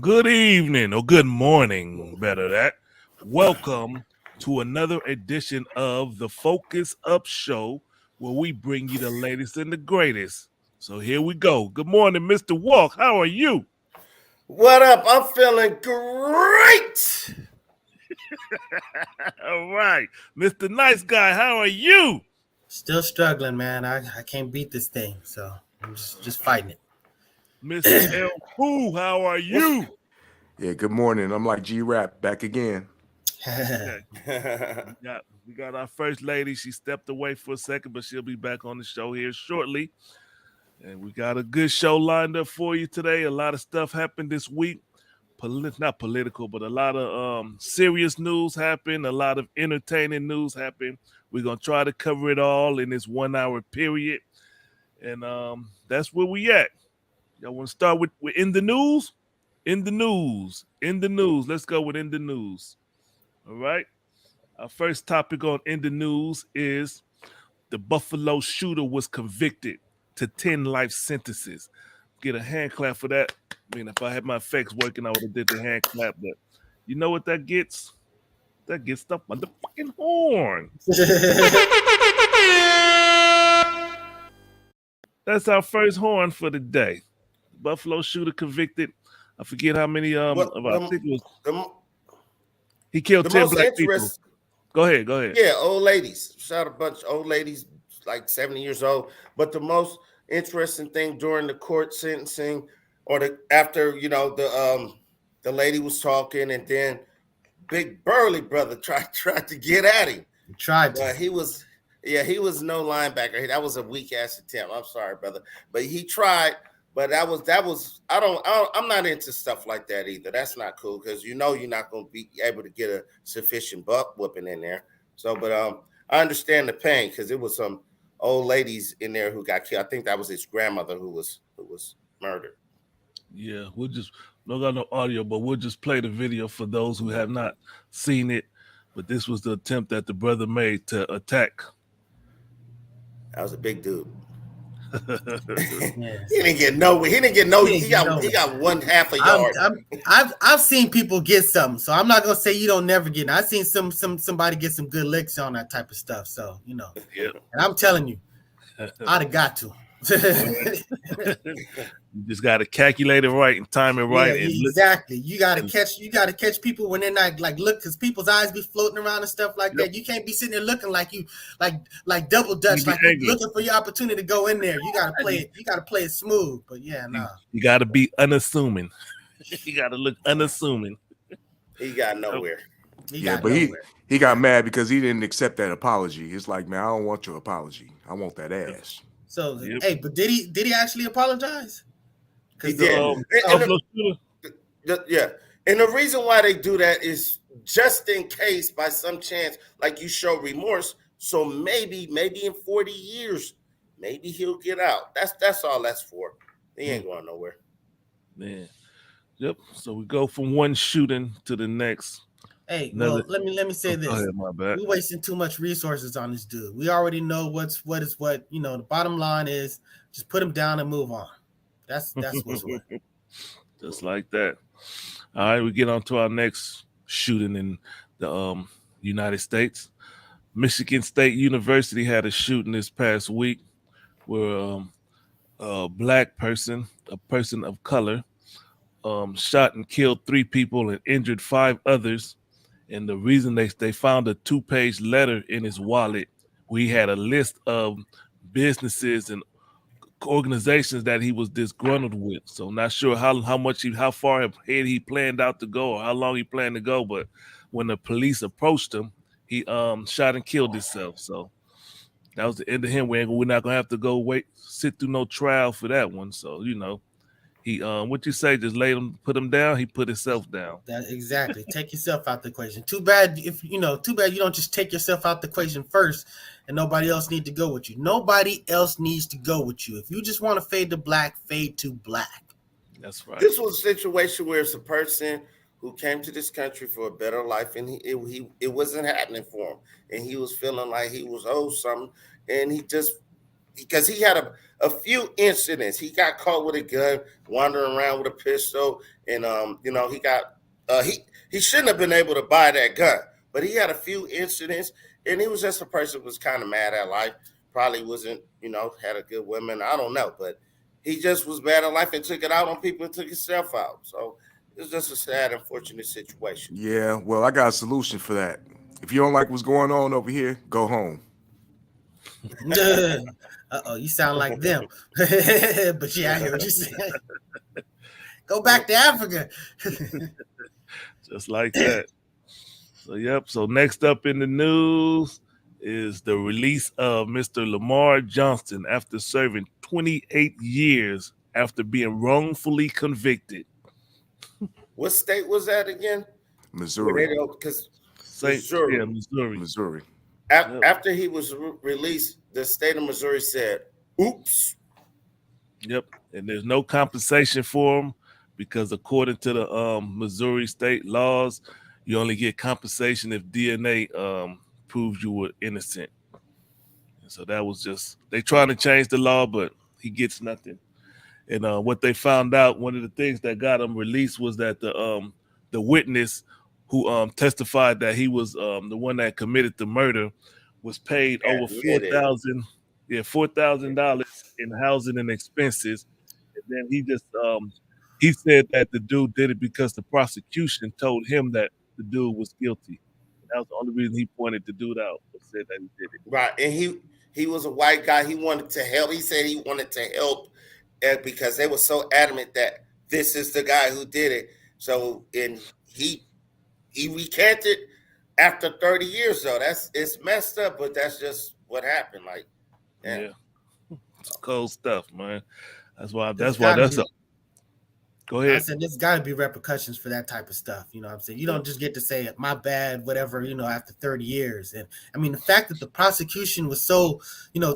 Good evening or good morning, better that. Welcome to another edition of the Focus Up Show, where we bring you the latest and the greatest. So here we go. Good morning, Mr. Walk. How are you? What up? I'm feeling great. All right, Mr. Nice Guy. How are you, Still struggling, man. I can't beat this thing, so I'm just fighting it. Mr. L. Pooh? How are What's you? Yeah, good morning. I'm like G-Rap back again. Okay, we got our first lady. She stepped away for a second, but she'll be back on the show here shortly. And we got a good show lined up for you today. A lot of stuff happened this week. Not political, but a lot of serious news happened. A lot of entertaining news happened. We're gonna try to cover it all in this 1 hour period, and that's where we at. Y'all want to start with in the news? In the news, in the news. Let's go with in the news. All right. Our first topic on in the news is the Buffalo shooter was convicted to 10 life sentences. Get a hand clap for that. I mean, if I had my effects working, I would have did the hand clap. But you know what that gets? That gets the motherfucking horn. That's our first horn for the day. Buffalo shooter convicted. I forget how many what of I think it was the, he killed the 10 most black people. interest? Go ahead, go ahead. Yeah, old ladies. Shot a bunch of old ladies, like 70 years old. But the most interesting thing during the court sentencing, or the after the lady was talking, and then Big Burly brother tried to get at him. Tried to. But he was no linebacker. That was a weak ass attempt. I'm sorry, brother, but he tried. But that was. I'm not into stuff like that either. That's not cool because you're not going to be able to get a sufficient buck whooping in there. So, but I understand the pain because it was some old ladies in there who got killed. I think that was his grandmother who was murdered. Yeah, we'll just no got no audio, but we'll just play the video for those who have not seen it. But this was the attempt that the brother made to attack. That was a big dude. Yeah. He didn't get nowhere. He didn't get no. He He didn't get got he nowhere. got one half a I'm, yard. I'm I've seen people get something, so I'm not gonna say you don't never get. I've seen somebody get some good licks on that type of stuff. So Yep. and I'm telling you, I'd have got to. You just got to calculate it right and time it Yeah, right and look. exactly. You gotta catch people when they're not like look because people's eyes be floating around and stuff like Yep. that. You can't be sitting there looking like you like double dutch, You be like you angry. looking for your opportunity to go in there. You gotta play it. You gotta play it smooth. But yeah, nah. You got to be unassuming. You got to look unassuming. He got nowhere. He Yeah, got but he nowhere. he got mad because he didn't accept that apology. It's like, man, I don't want your apology. I want that ass. So Yep. hey, but did he actually apologize? He Because did. And Buffalo shooter. yeah, and the reason why they do that is just in case, by some chance, like you show remorse. So maybe in 40 years, maybe he'll get out. That's all that's for. He ain't going nowhere. Man. Yep. So we go from one shooting to the next. hey, Another. well, let me say Oh, go this. ahead, my bad. We're wasting too much resources on this dude. We already know what. The bottom line is just put him down and move on. That's what's what. Just like that. All right, we get on to our next shooting in the United States. Michigan State University had a shooting this past week where a black person, a person of color, shot and killed 3 people and injured 5 others. And the reason they found a 2-page letter in his wallet, we had a list of businesses and organizations that he was disgruntled with. So not sure how far ahead he planned out to go or how long he planned to go. But when the police approached him, he shot and killed himself. So that was the end of him. We're not gonna have to sit through no trial for that one. So he what you say, just put him down. He put himself down. That exactly. Take yourself out the equation. Too bad too bad you don't just take yourself out the equation first and nobody else need to go with you. Nobody else needs to go with you. If you just want to fade to black, fade to black. That's right. This was a situation where it's a person who came to this country for a better life, and it wasn't happening for him, and he was feeling like he was owed something, and he just because he had a few incidents. He got caught with a gun, wandering around with a pistol, and he got he shouldn't have been able to buy that gun, but he had a few incidents, and he was just a person who was kind of mad at life. Probably wasn't, had a good woman. I don't know, but he just was mad at life and took it out on people and took himself out. So it's just a sad, unfortunate situation. Yeah, well, I got a solution for that. If you don't like what's going on over here, go home. You sound like them. But yeah, I hear what you're saying. Go back to Africa. Just like that. So, yep. So, next up in the news is the release of Mr. Lamar Johnson after serving 28 years after being wrongfully convicted. What state was that again? Missouri. Because Missouri. Yeah, Missouri. After he was released, the state of Missouri said, oops. Yep. And there's no compensation for him because according to the Missouri state laws, you only get compensation if DNA proves you were innocent. And so that was just, they trying to change the law, but he gets nothing. And what they found out, one of the things that got him released was that the witness who testified that he was the one that committed the murder was paid over $4,000 in housing and expenses. And then he said that the dude did it because the prosecution told him that the dude was guilty. And that was the only reason he pointed the dude out, but said that he did it. Right, and he was a white guy. He wanted to help. He said he wanted to help because they were so adamant that this is the guy who did it. So, and he recanted after 30 years, though. It's messed up, but that's just what happened. Like, yeah. It's cold stuff, man. That's why. Go ahead. I said there's got to be repercussions for that type of stuff. You know what I'm saying? You don't just get to say my bad, whatever, after 30 years. And I mean, the fact that the prosecution was so,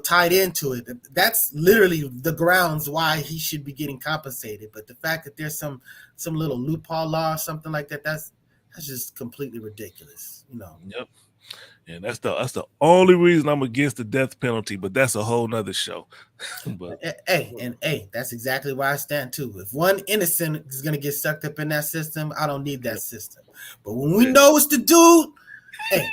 tied into it, that's literally the grounds why he should be getting compensated. But the fact that there's some little loophole law or something like that, that's just completely ridiculous. Yep. And that's the only reason I'm against the death penalty, but that's a whole nother show. But hey, that's exactly where I stand too. If one innocent is gonna get sucked up in that system, I don't need that system. But when we know it's the dude, hey,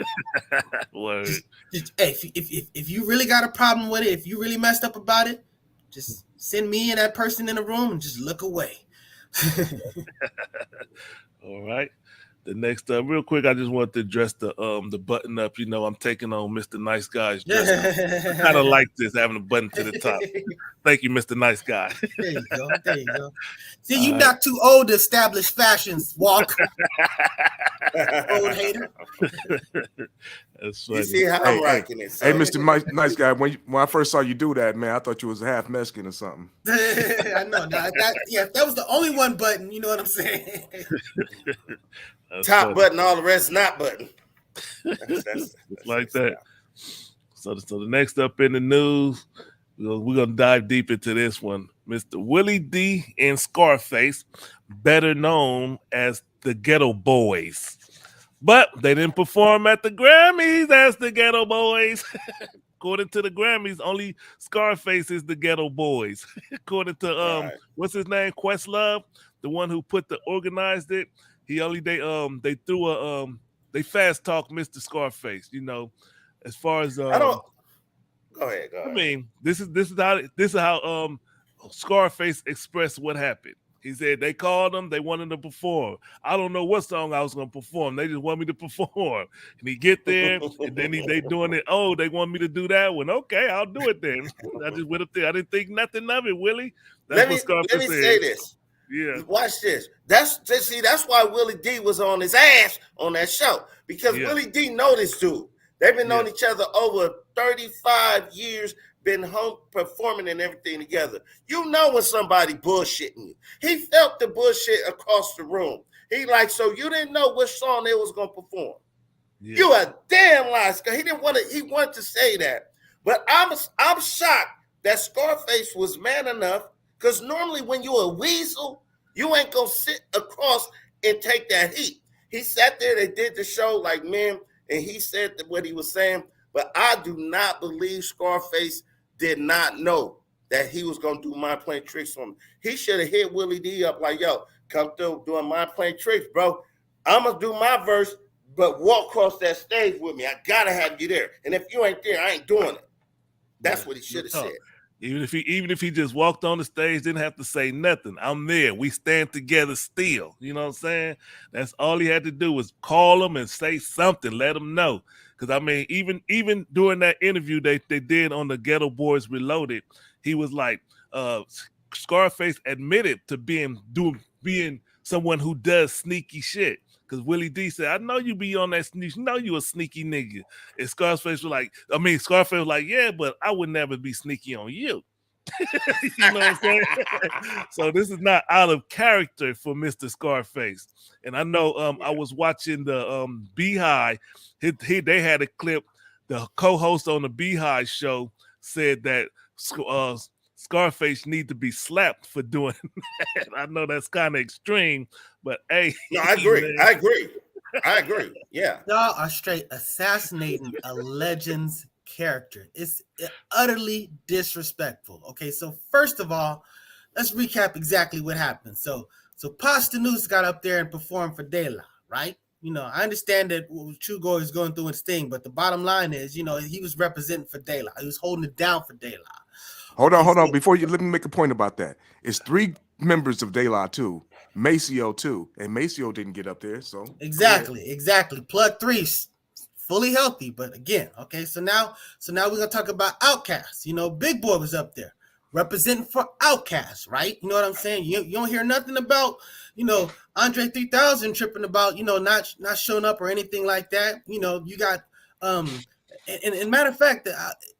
if you really got a problem with it, if you really messed up about it, just send me and that person in the room and just look away. All right. The next, real quick, I just want to address the button up. I'm taking on Mr. Nice Guy's dress. I kind of like this, having a button to the top. Thank you, Mr. Nice Guy. There you go. See, you're not too old to establish fashions, Walk. Old hater. That's funny. You see how I'm rocking it. So. Hey, Mr. Nice Guy, when I first saw you do that, man, I thought you was half Mexican or something. I know. That was the only one button. You know what I'm saying? Top funny. Button, all the rest not button. That's like that. So the next up in the news, we're gonna dive deep into this one. Mr. Willie D and Scarface, better known as the Ghetto Boys. But they didn't perform at the Grammys as the Ghetto Boys. According to the Grammys, only Scarface is the Ghetto Boys. According to what's his name, Questlove, the one who organized it. They fast talk Mr. Scarface, as far as I don't go ahead. I mean, this is how Scarface expressed what happened. He said they called him, they wanted to perform. I don't know what song I was gonna perform. They just want me to perform. And he get there, and then they doing it. Oh, they want me to do that one. Okay, I'll do it then. I just went up there. I didn't think nothing of it, Willie. Let me say this. Yeah. Watch this. That's why Willie D was on his ass on that show. Because Willie D know this dude. They've been knowing each other over 35 years, been home performing and everything together. You know when somebody bullshitting you. He felt the bullshit across the room. So you didn't know which song they was gonna perform. Yeah. You a damn liar. He wanted to say that. But I'm shocked that Scarface was man enough. Because normally when you're a weasel, you ain't going to sit across and take that heat. He sat there, they did the show like, man, and he said what he was saying. But I do not believe Scarface did not know that he was gonna do mind playing tricks on him. He should have hit Willie D up like, yo, come through doing mind playing tricks, bro. I'm gonna do my verse, but walk across that stage with me. I gotta have you there. And if you ain't there, I ain't doing it. That's what he should have said. Even if he just walked on the stage, didn't have to say nothing. I'm there. We stand together still. You know what I'm saying? That's all he had to do was call him and say something, let him know. Because I mean, even during that interview they did on the Ghetto Boys Reloaded, he was like, Scarface admitted to being someone who does sneaky shit. Because Willie D said, I know you be on that sneak. You know you a sneaky nigga. And Scarface was like, yeah, but I would never be sneaky on you. You know what I'm saying? So this is not out of character for Mr. Scarface. And I know I was watching the Beehive. They had a clip. The co-host on the Beehive show said that Scarface need to be slapped for doing that. I know that's kind of extreme, but hey. No, I agree. Man. I agree. Yeah. Y'all are straight assassinating a legend's character. It's utterly disrespectful. Okay, so first of all, let's recap exactly what happened. So Busta Rhymes got up there and performed for De La, right? You know, I understand that True Goy is going through his thing, but the bottom line is, you know, he was representing for De La. He was holding it down for De La. Hold on. Before you let me make a point about that. It's 3 members of De La too, Maceo too, and Maceo didn't get up there. So exactly. Plug 3, fully healthy, but again, okay. So now we're gonna talk about Outkast. You know, Big Boy was up there representing for Outkast, right? You know what I'm saying? You don't hear nothing about, you know, Andre 3000 tripping about, you know, not showing up or anything like that. You know, you got and matter of fact,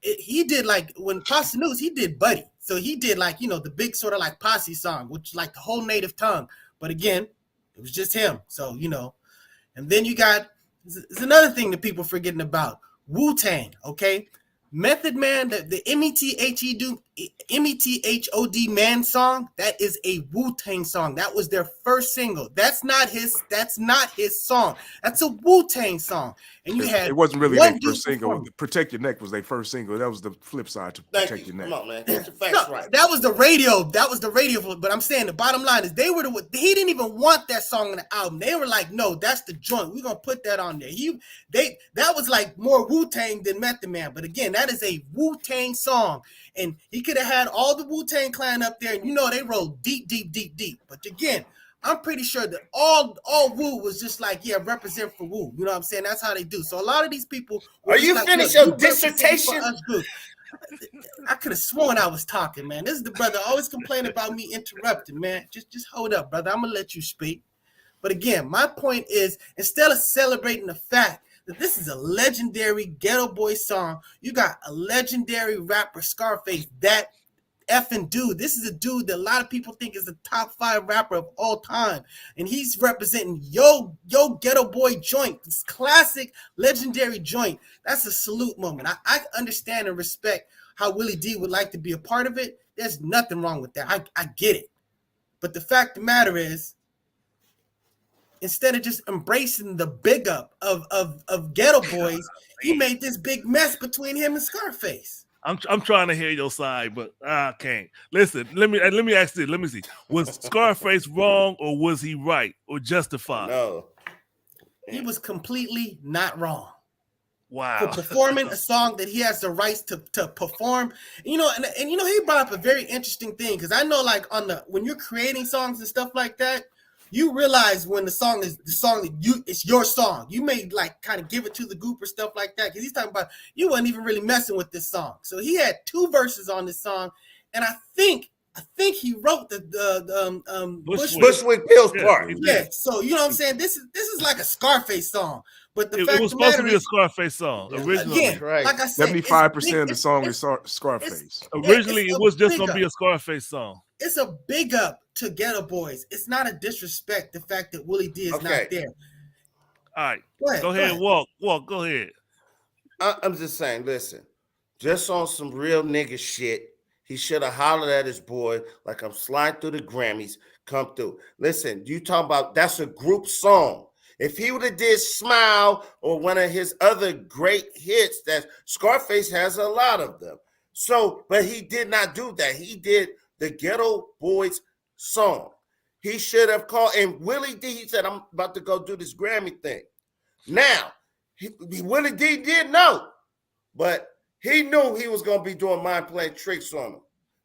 he did like when Busta Rhymes, he did Buddy. So he did like, you know, the big sort of like posse song, which is like the whole native tongue. But again, it was just him. So, you know, and then you got, there's another thing that people forgetting about, Wu-Tang, okay? Method Man, the METHOD Man song, that is a Wu-Tang song. That was their first single. That's not his song. That's a Wu-Tang song. And you had, it wasn't really their first single. Protect Your Neck was their first single. That was the flip side to Protect Your Neck. Come on, man. Get your facts right. That was the radio. But I'm saying the bottom line is he didn't even want that song on the album. They were like, no, that's the joint. We're gonna put that on there. That was like more Wu-Tang than Method Man. But again, that is a Wu-Tang song. And he could have had all the Wu-Tang Clan up there, and you know they rolled deep. But again, I'm pretty sure that all Wu was just like, yeah, represent for Wu. You know what I'm saying? That's how they do. So a lot of these people. Are you like, finished your dissertation? I could have sworn I was talking, man. This is the brother always complaining about me interrupting, man. Just hold up, brother. I'm gonna let you speak. But again, my point is, instead of celebrating the fact that this is a legendary Ghetto Boy song, you got a legendary rapper, Scarface, that effing dude. This is a dude that a lot of people think is the top 5 rapper of all time, and he's representing yo Ghetto Boy joint, this classic legendary joint. That's a salute moment. I understand and respect how Willie D would like to be a part of it. There's nothing wrong with that. I get it. But the fact of the matter is, instead of just embracing the big up of Ghetto Boys, he made this big mess between him and Scarface. I'm trying to hear your side, but I can't. Listen, let me ask this. Let me see. Was Scarface wrong, or was he right or justified? No. He was completely not wrong. Wow. For performing a song that he has the rights to perform. You know, and you know, he brought up a very interesting thing, because I know like when you're creating songs and stuff like that, you realize when it's your song. You may like kind of give it to the group or stuff like that, because he's talking about you wasn't even really messing with this song. So he had 2 verses on this song, and I think he wrote the Bushwick Pills part. Yeah, so you know what I'm saying. This is like a Scarface song, but it was supposed to be a Scarface song originally. Again, right. Like I said, 75% of the song is Scarface. Originally, it was just gonna be a Scarface song. It's a big up to Ghetto Boys. It's not a disrespect the fact that Willie D is not there. All right, go ahead. Walk. Go ahead. I'm just saying. Listen, just on some real nigga shit. He should have hollered at his boy like, I'm sliding through the Grammys. Come through. Listen, you talking about that's a group song. If he would have did Smile or one of his other great hits, that Scarface has a lot of them. So, but he did not do that. He did the Ghetto Boys song. He should have called, and Willie D, he said, I'm about to go do this Grammy thing. Now, Willie D did know, but he knew he was going to be doing mind playing tricks on him.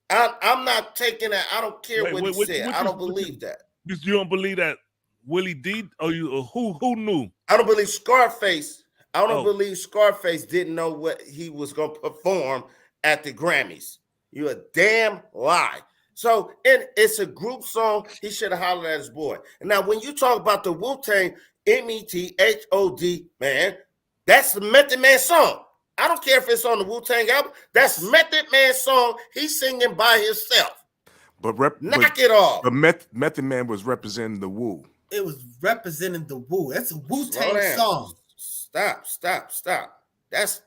I'm not taking that. I don't care what he said. I don't believe that. You don't believe that Willie D? Or who knew? I don't believe Scarface. I don't believe Scarface didn't know what he was going to perform at the Grammys. You're a damn lie. So, and it's a group song. He should have hollered at his boy. And now, when you talk about the Wu-Tang, METHOD, man, that's the Method Man song. I don't care if it's on the Wu-Tang album. That's Method Man's song. He's singing by himself. Knock it off. But Method Man was representing the Wu. It was representing the Wu. That's a Wu-Tang song. Stop. That's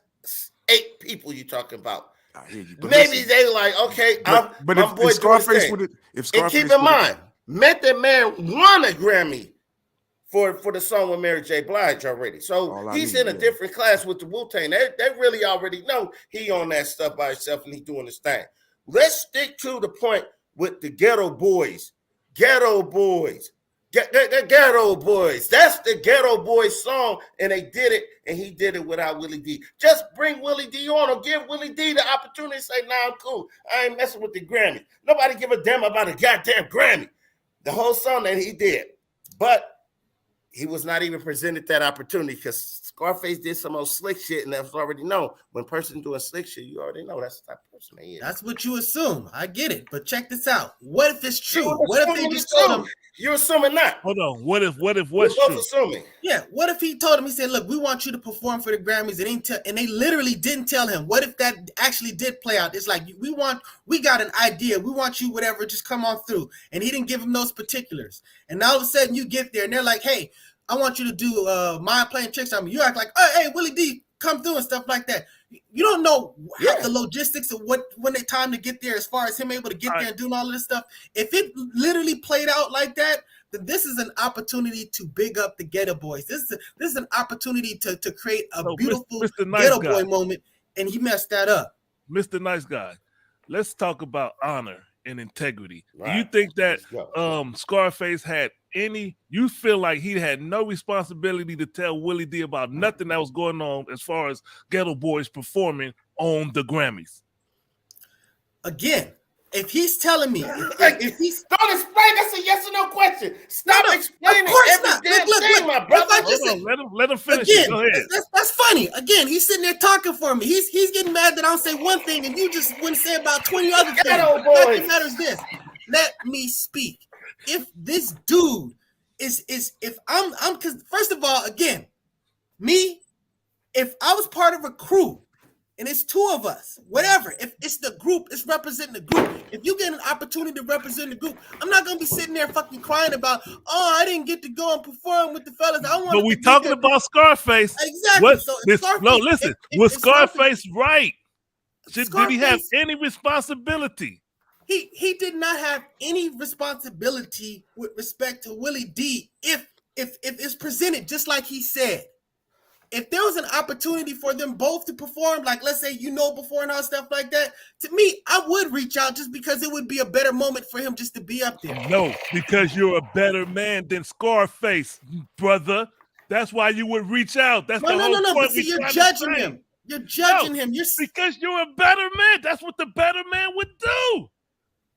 8 people you're talking about. I hear you. Maybe they like, okay, but if Scarface would have, and keep in mind, Method Man won a Grammy for the song with Mary J. Blige already. So he's in a different class with the Wu-Tang. They really already know he on that stuff by himself and he doing his thing. Let's stick to the point with the Ghetto Boys. Ghetto Boys. The Ghetto Boys. That's the Ghetto Boys song, and they did it, and he did it without Willie D. Just bring Willie D on or give Willie D the opportunity to say, nah, I'm cool. I ain't messing with the Grammy. Nobody give a damn about a goddamn Grammy. The whole song that he did. But he was not even presented that opportunity because Scarface did some old slick shit, and that's already known. When a person doing slick shit, you already know that's the type of person he is. That's what you assume. I get it. But check this out. What if it's true? What if they just told him? You're assuming not. Hold on. What if what's true? Assuming. Yeah. What if he told him, he said, look, we want you to perform for the Grammys, and they literally didn't tell him. What if that actually did play out? It's like, we got an idea. We want you, whatever, just come on through. And he didn't give him those particulars. And all of a sudden you get there and they're like, hey, I want you to do mind playing tricks on me. You act like, oh, hey, Willie D, come through and stuff like that. You don't know the logistics of when they time to get there as far as him able to get there and doing all of this stuff. If it literally played out like that, then this is an opportunity to big up the Ghetto Boys. This is an opportunity to create a beautiful Ghetto Boy moment, and he messed that up. Mr. Nice Guy, let's talk about honor and integrity. Right. Do you think that Scarface had you feel like he had no responsibility to tell Willie D about nothing that was going on as far as Ghetto Boys performing on the Grammys? Again, if he's telling me, if he's don't explain, that's a yes or no question. Stop explaining every damn thing, my brother. Let him finish. Again, Go ahead. That's funny. Again, he's sitting there talking for me. He's getting mad that I don't say one thing and you just wouldn't say about 20 other things. Ghetto The fact of Boys. the matter is this. Let me speak. If this dude is if I'm because first of all, again, me, if I was part of a crew and it's 2 of us, whatever, if it's the group, it's representing the group. If you get an opportunity to represent the group, I'm not gonna be sitting there fucking crying about, oh, I didn't get to go and perform with the fellas. I want. But we talking about Scarface. Exactly. Listen, was Scarface right? Did he have Scarface- any responsibility? He did not have any responsibility with respect to Willie D if it's presented just like he said. If there was an opportunity for them both to perform, like let's say before and all stuff like that, to me, I would reach out just because it would be a better moment for him just to be up there. No, because you're a better man than Scarface, brother. That's why you would reach out. That's the whole point. But see, you're judging him. You're judging him. Because you're a better man. That's what the better man would do.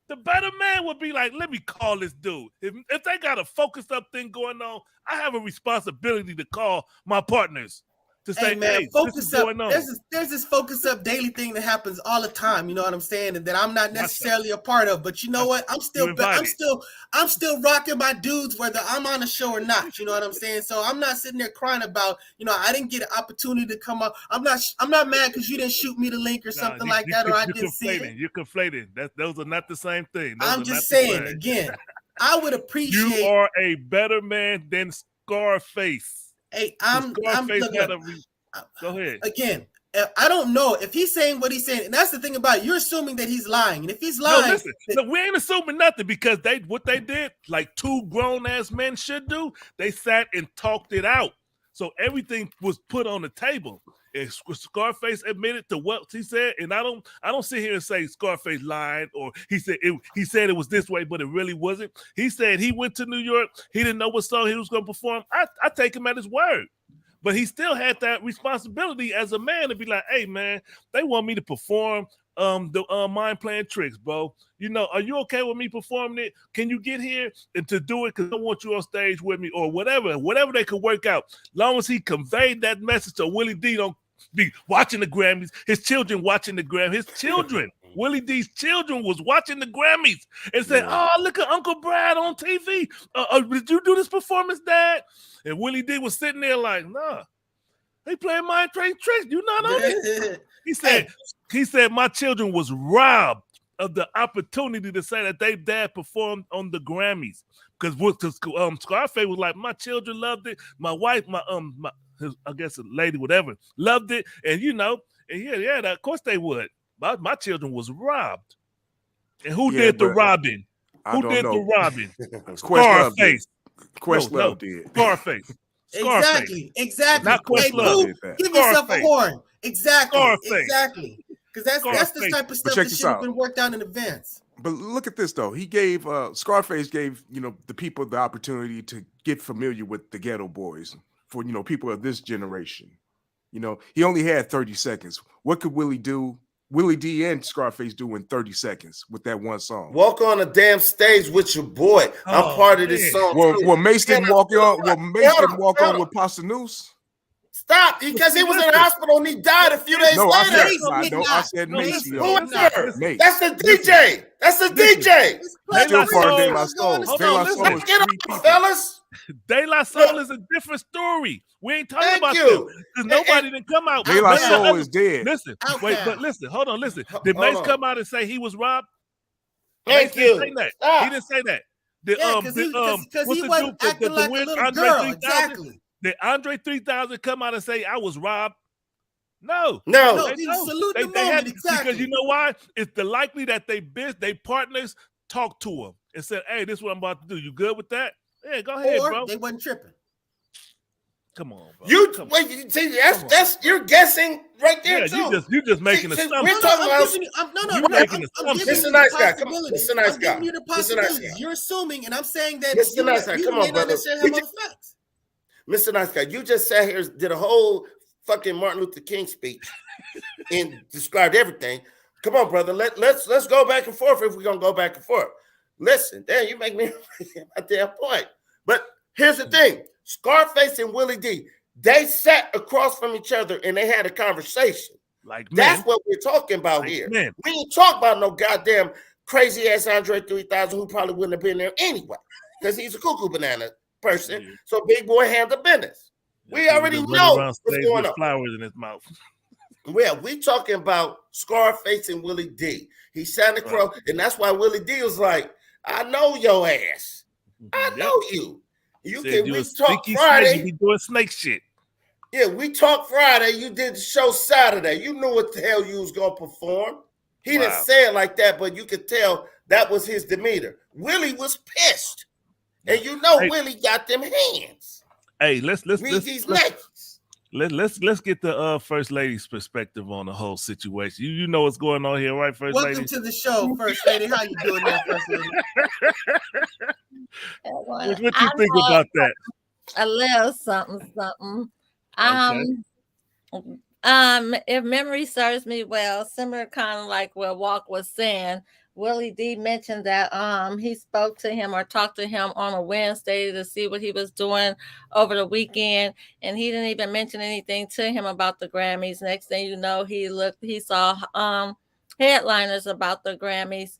The better man would be like, let me call this dude. If they got a focused up thing going on, I have a responsibility to call my partners to say, hey, focus this is up. going on. There's this focus up daily thing that happens all the time. You know what I'm saying? And that I'm not necessarily a part of. But you know what? I'm still rocking my dudes whether I'm on the show or not. You know what I'm saying? So I'm not sitting there crying about, I didn't get an opportunity to come up. I'm not mad because you didn't shoot me the link or something like that, or I didn't see it. You're conflating. Those are not the same thing. I'm just saying again. I would appreciate. You are a better man than Scarface. Hey, Go ahead. Again, I don't know if he's saying what he's saying, and that's the thing about it. You're assuming that he's lying, and if he's lying, listen, we ain't assuming nothing because what they did, like 2 grown ass men should do, they sat and talked it out. So everything was put on the table. Scarface admitted to what he said, and I don't sit here and say Scarface lied or he said it was this way, but it really wasn't. He said he went to New York, he didn't know what song he was going to perform. I take him at his word, but he still had that responsibility as a man to be like, hey man, they want me to perform the Mind Playing Tricks, bro. You know, are you okay with me performing it? Can you get here and to do it? Because I want you on stage with me or whatever they could work out. Long as he conveyed that message to Willie D, don't be watching the Grammys. His children watching the Grammys. His children, Willie D's children was watching the Grammys and said, oh, look at Uncle Brad on TV. Did you do this performance, Dad? And Willie D was sitting there like, nah, they playing Mind Playing Tricks. You not on it? He said, my children was robbed of the opportunity to say that their dad performed on the Grammys. Because Scarface was like, my children loved it. My wife, I guess a lady, whatever, loved it. And of course they would. My children was robbed. And who did the robbing? Who did the robbing? Scarface. Questlove did. Scarface. Exactly. Not Questlove. Give yourself a horn. Exactly. Scarface. Exactly. Because that's the type of stuff that should have been worked out in advance. But look at this though. He gave Scarface gave the people the opportunity to get familiar with the Ghetto Boys for people of this generation. He only had 30 seconds. What could Willie D and Scarface do in 30 seconds with that one song? Walk on a damn stage with your boy. I'm part of this song. Will Mace didn't walk on with Pasta Noose? Stop, because he was in the hospital and he died a few days later. I said Mace. That's the DJ. That's the DJ. Still part of De La Soul. De La Soul is get up, fellas. De La Soul is a different story. We ain't talking about them because nobody didn't come out. De La Soul is dead. Listen, hold on. Did Mace come out and say he was robbed? Thank you. He didn't say that. Because he wasn't acting like a little girl. Exactly. Did Andre 3000 come out and say I was robbed? No. Salute the moment. Exactly. Because you know why? It's the likely that they partners talked to him and said, "Hey, this is what I'm about to do. You good with that? Yeah, go ahead, bro." They wasn't tripping. Come on, bro. You're guessing right there too. You just making a assumption. We're talking I'm making assumption. Mr. Nice Guy. Come on, Mr. Nice Guy. I'm giving you the possibilities. You're assuming, and I'm saying that Mr. Nice Guy, come on, brother. Mr. Nice Guy, you just sat here, did a whole fucking Martin Luther King speech and described everything. Come on, brother. Let's go back and forth if we're gonna go back and forth. Listen, damn, you make me a damn point. But here's the thing: Scarface and Willie D, they sat across from each other and they had a conversation. That's what we're talking about here. We ain't talking about no goddamn crazy ass Andre 3000 who probably wouldn't have been there anyway because he's a cuckoo banana person. So big boy handle business. We already know what's going on. Flowers in his mouth. Well, we talking about Scarface and Willie D. He sat across, and that's why Willie D was like, "I know your ass. I know you. You can. We talk Friday. You be doing snake shit. Yeah, we talked Friday. You did the show Saturday. You knew what the hell you was gonna perform. He didn't say it like that, but you could tell that was his demeanor. Willie was pissed. And Willie got them hands. Hey, let's get the first lady's perspective on the whole situation. You know what's going on here, right, first lady? Welcome to the show, first lady. How you doing there, first lady? What you think about that? A little something. If memory serves me well, similar kind of like what Walk was saying. Willie D mentioned that he spoke to him or talked to him on a Wednesday to see what he was doing over the weekend, and he didn't even mention anything to him about the Grammys. Next thing you know, he saw headliners about the Grammys.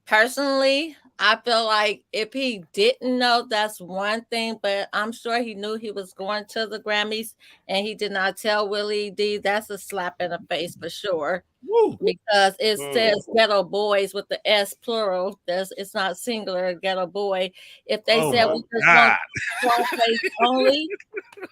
Personally, I feel like if he didn't know, that's one thing, but I'm sure he knew he was going to the Grammys and he did not tell Willie D. That's a slap in the face for sure. Woo. Because it says ghetto boys with the S plural. It's not singular, ghetto boy. If they said we just want Scarface only,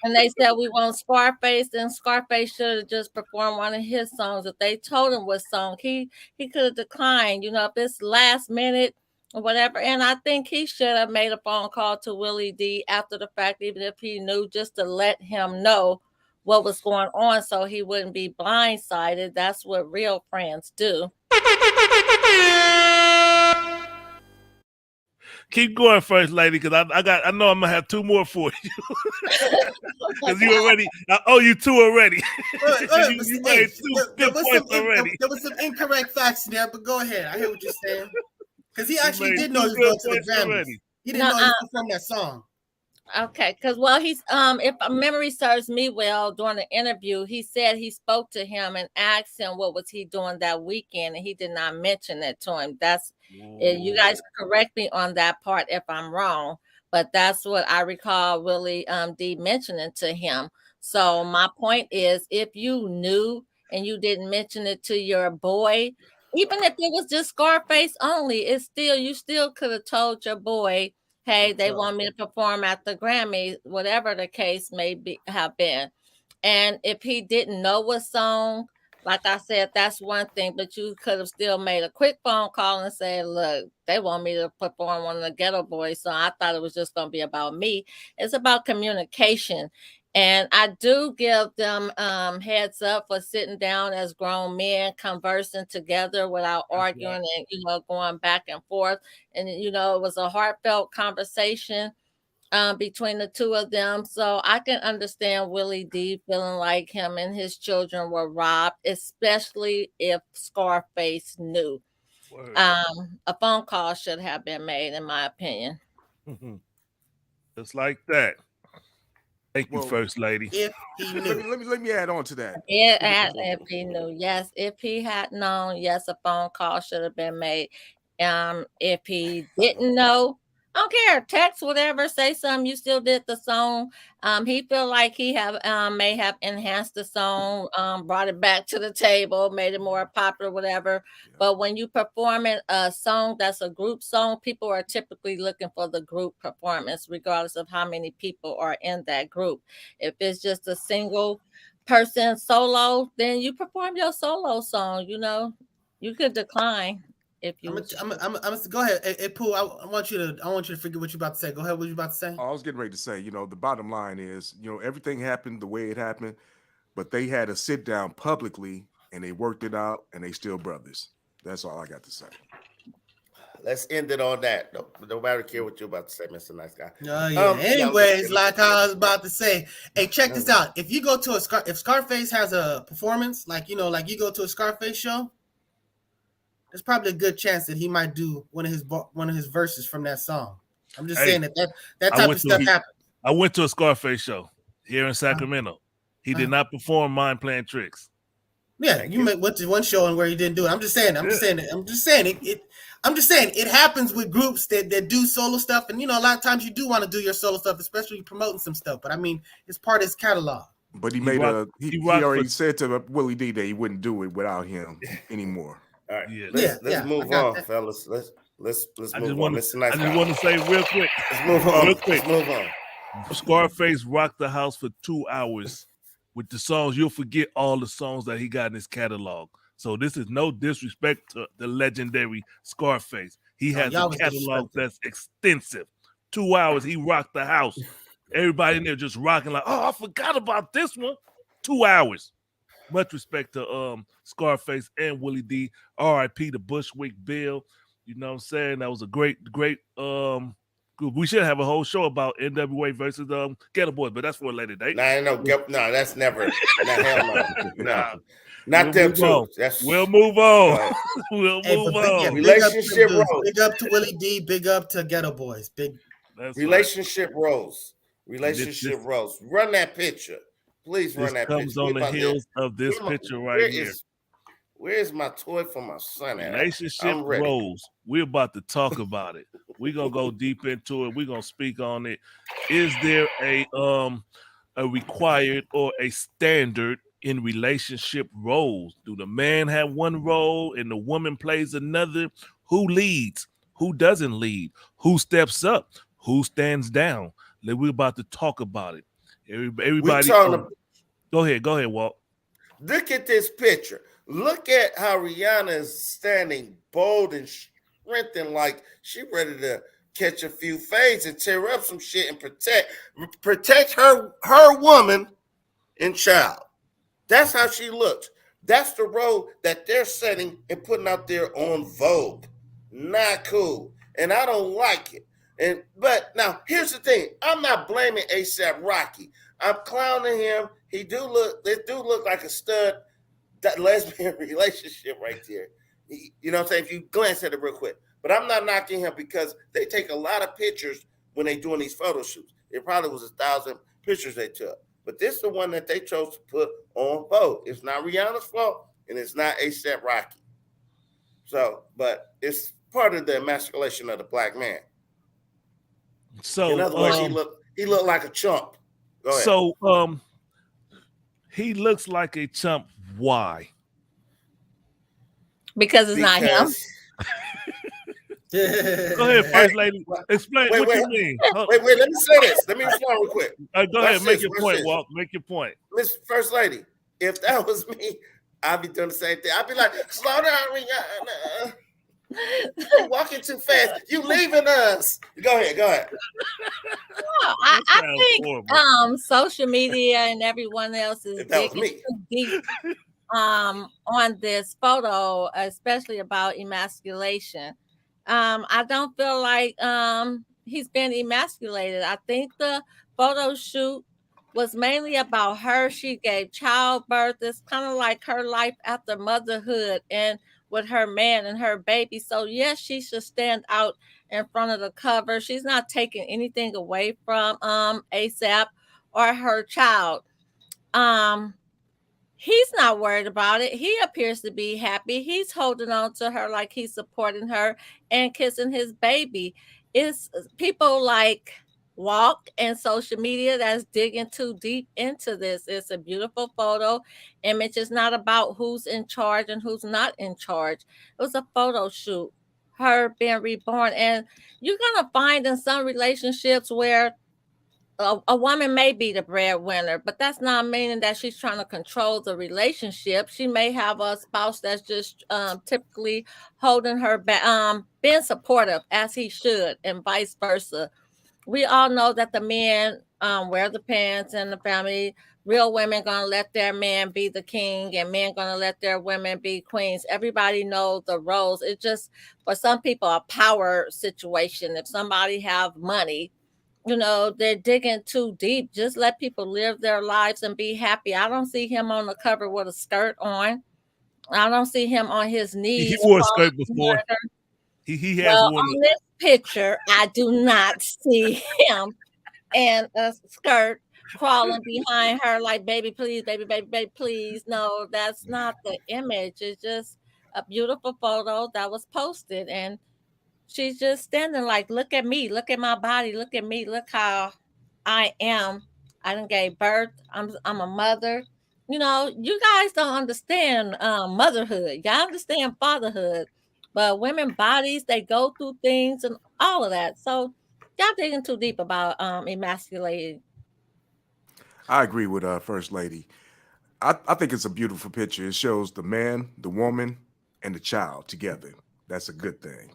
and they said we want Scarface, then Scarface should have just performed one of his songs. If they told him what song, he could have declined. If it's last minute or whatever. And I think he should have made a phone call to Willie D after the fact, even if he knew, just to let him know what was going on so he wouldn't be blindsided. That's what real friends do. Keep going, First Lady, because I know I'm gonna have two more for you. Because you already, I owe you two already. you made two good points already. There was some incorrect facts in there, but go ahead. I hear what you're saying. Because he actually did know he was good going to the points Grammys. already. He didn't know he was performing that song. Okay, because he's if memory serves me well, during the interview, he said he spoke to him and asked him what was he doing that weekend, and he did not mention it to him. That's you guys correct me on that part if I'm wrong, but that's what I recall Willie D mentioning to him. So my point is, if you knew and you didn't mention it to your boy, even if it was just Scarface only, it's still you still could have told your boy, hey, they want me to perform at the Grammy, whatever the case may be have been. And if he didn't know what song, like I said, that's one thing, but you could have still made a quick phone call and said, look, they want me to perform one of the Ghetto Boys, so I thought it was just going to be about me. It's about communication. And I do give them heads up for sitting down as grown men, conversing together without arguing and, going back and forth. And, it was a heartfelt conversation between the two of them. So I can understand Willie D feeling like him and his children were robbed, especially if Scarface knew. A phone call should have been made, in my opinion. Just like that. Thank you, First Lady. If he knew. Let me add on to that. If he knew, yes. If he had known, yes, a phone call should have been made. If he didn't know, I don't care. Text, whatever, say something. You still did the song. He feel like he may have enhanced the song, brought it back to the table, made it more popular, whatever. Yeah. But when you performing a song that's a group song, people are typically looking for the group performance, regardless of how many people are in that group. If it's just a single person solo, then you perform your solo song. You could decline. If you, I'm go ahead. Hey, Pooh, I want you to forget what you're about to say. Go ahead. What you about to say? I was getting ready to say, the bottom line is, everything happened the way it happened, but they had to sit down publicly and they worked it out, and they still brothers. That's all I got to say. Let's end it on that. Nobody care what you're about to say, Mr. Nice Guy. Oh yeah. Anyways, like I was about to say, hey, check this out. If you go to if Scarface has a performance, like you go to a Scarface show, there's probably a good chance that he might do one of his verses from that song. I'm just saying that type of stuff happens. I went to a Scarface show here in Sacramento. He did not perform Mind Playing Tricks. Yeah, you went to one show and where he didn't do it. I'm just saying it happens with groups that do solo stuff, and a lot of times you do want to do your solo stuff, especially promoting some stuff. But I mean, it's part of his catalog. But he already said to Willie D that he wouldn't do it without him anymore. All right, let's move on, fellas. Let's move on. I just want to say real quick. Let's move on. Let's move on. Scarface rocked the house for 2 hours with the songs. You'll forget all the songs that he got in his catalog. So this is no disrespect to the legendary Scarface. He has a catalog that's extensive. 2 hours, he rocked the house. Everybody in there just rocking like, oh, I forgot about this one. 2 hours. Much respect to Scarface and Willie D. R.I.P. to Bushwick Bill. You know what I'm saying? That was a great group. We should have a whole show about NWA versus Ghetto Boys, but that's for a later date. No, that's never. No. Not them two. We'll move on. We'll move on. Relationship roles. Big up to Willie D. Big up to Ghetto Boys. Relationship roles. Relationship roles. Run that picture. Please run that picture. Comes on the heels of this picture right here. Where's my toy for my son? Relationship roles. We're about to talk about it. We're gonna go deep into it. We're gonna speak on it. Is there a required or a standard in relationship roles? Do the man have one role and the woman plays another? Who leads? Who doesn't lead? Who steps up? Who stands down? We're about to talk about it. Everybody, go ahead, Walt. Look at this picture. Look at how Rihanna is standing bold and strengthened, like she ready to catch a few fades and tear up some shit and protect her woman and child. That's how she looks. That's the role that they're setting and putting out there on Vogue. Not cool. And I don't like it. But now here's the thing. I'm not blaming ASAP Rocky. I'm clowning him. They do look like a stud that lesbian relationship right there. You know what I'm saying? If you glance at it real quick. But I'm not knocking him because they take a lot of pictures when they doing these photo shoots. It probably was 1,000 pictures they took. But this is the one that they chose to put on Vogue. It's not Rihanna's fault, and it's not ASAP Rocky. So, but it's part of the emasculation of the black man. So, in other words, he looked like a chump. Go ahead. So, he looks like a chump. Why? Because it's not him. Go ahead, First Lady. Explain what you mean. Wait, let me say this. Let me respond real quick. Go ahead, make your point, Walt. Make your point. Miss First Lady, if that was me, I'd be doing the same thing. I'd be like, slow down, Rihanna. You're walking too fast. You leaving us. Go ahead. No, I think social media and everyone else is digging too deep on this photo, especially about emasculation. I don't feel like he's been emasculated. I think the photo shoot was mainly about her. She gave childbirth. It's kind of like her life after motherhood and with her man and her baby. So yes, she should stand out in front of the cover. She's not taking anything away from ASAP or her child. He's not worried about it. He appears to be happy. He's holding on to her like he's supporting her and kissing his baby. It's people like Walk and social media that's digging too deep into this. It's a beautiful photo image. It's not about who's in charge and who's not in charge. It was a photo shoot, her being reborn. And you're going to find in some relationships where a woman may be the breadwinner, but that's not meaning that she's trying to control the relationship. She may have a spouse that's just typically holding her back, being supportive as he should, and vice versa. We all know that the men wear the pants in the family. Real women gonna let their man be the king, and men gonna let their women be queens. Everybody knows the roles. It's just for some people a power situation. If somebody have money, they're digging too deep. Just let people live their lives and be happy. I don't see him on the cover with a skirt on. I don't see him on his knees. He wore a skirt before. He has one. On this picture, I do not see him in a skirt crawling behind her like, baby, please, baby, please. No, that's not the image. It's just a beautiful photo that was posted, and she's just standing like, look at me, look at my body, look at me, look how I am. I done gave birth. I'm a mother. You guys don't understand motherhood. Y'all understand fatherhood. But women bodies, they go through things and all of that. So y'all digging too deep about emasculating. I agree with First Lady. I think it's a beautiful picture. It shows the man, the woman, and the child together. That's a good thing.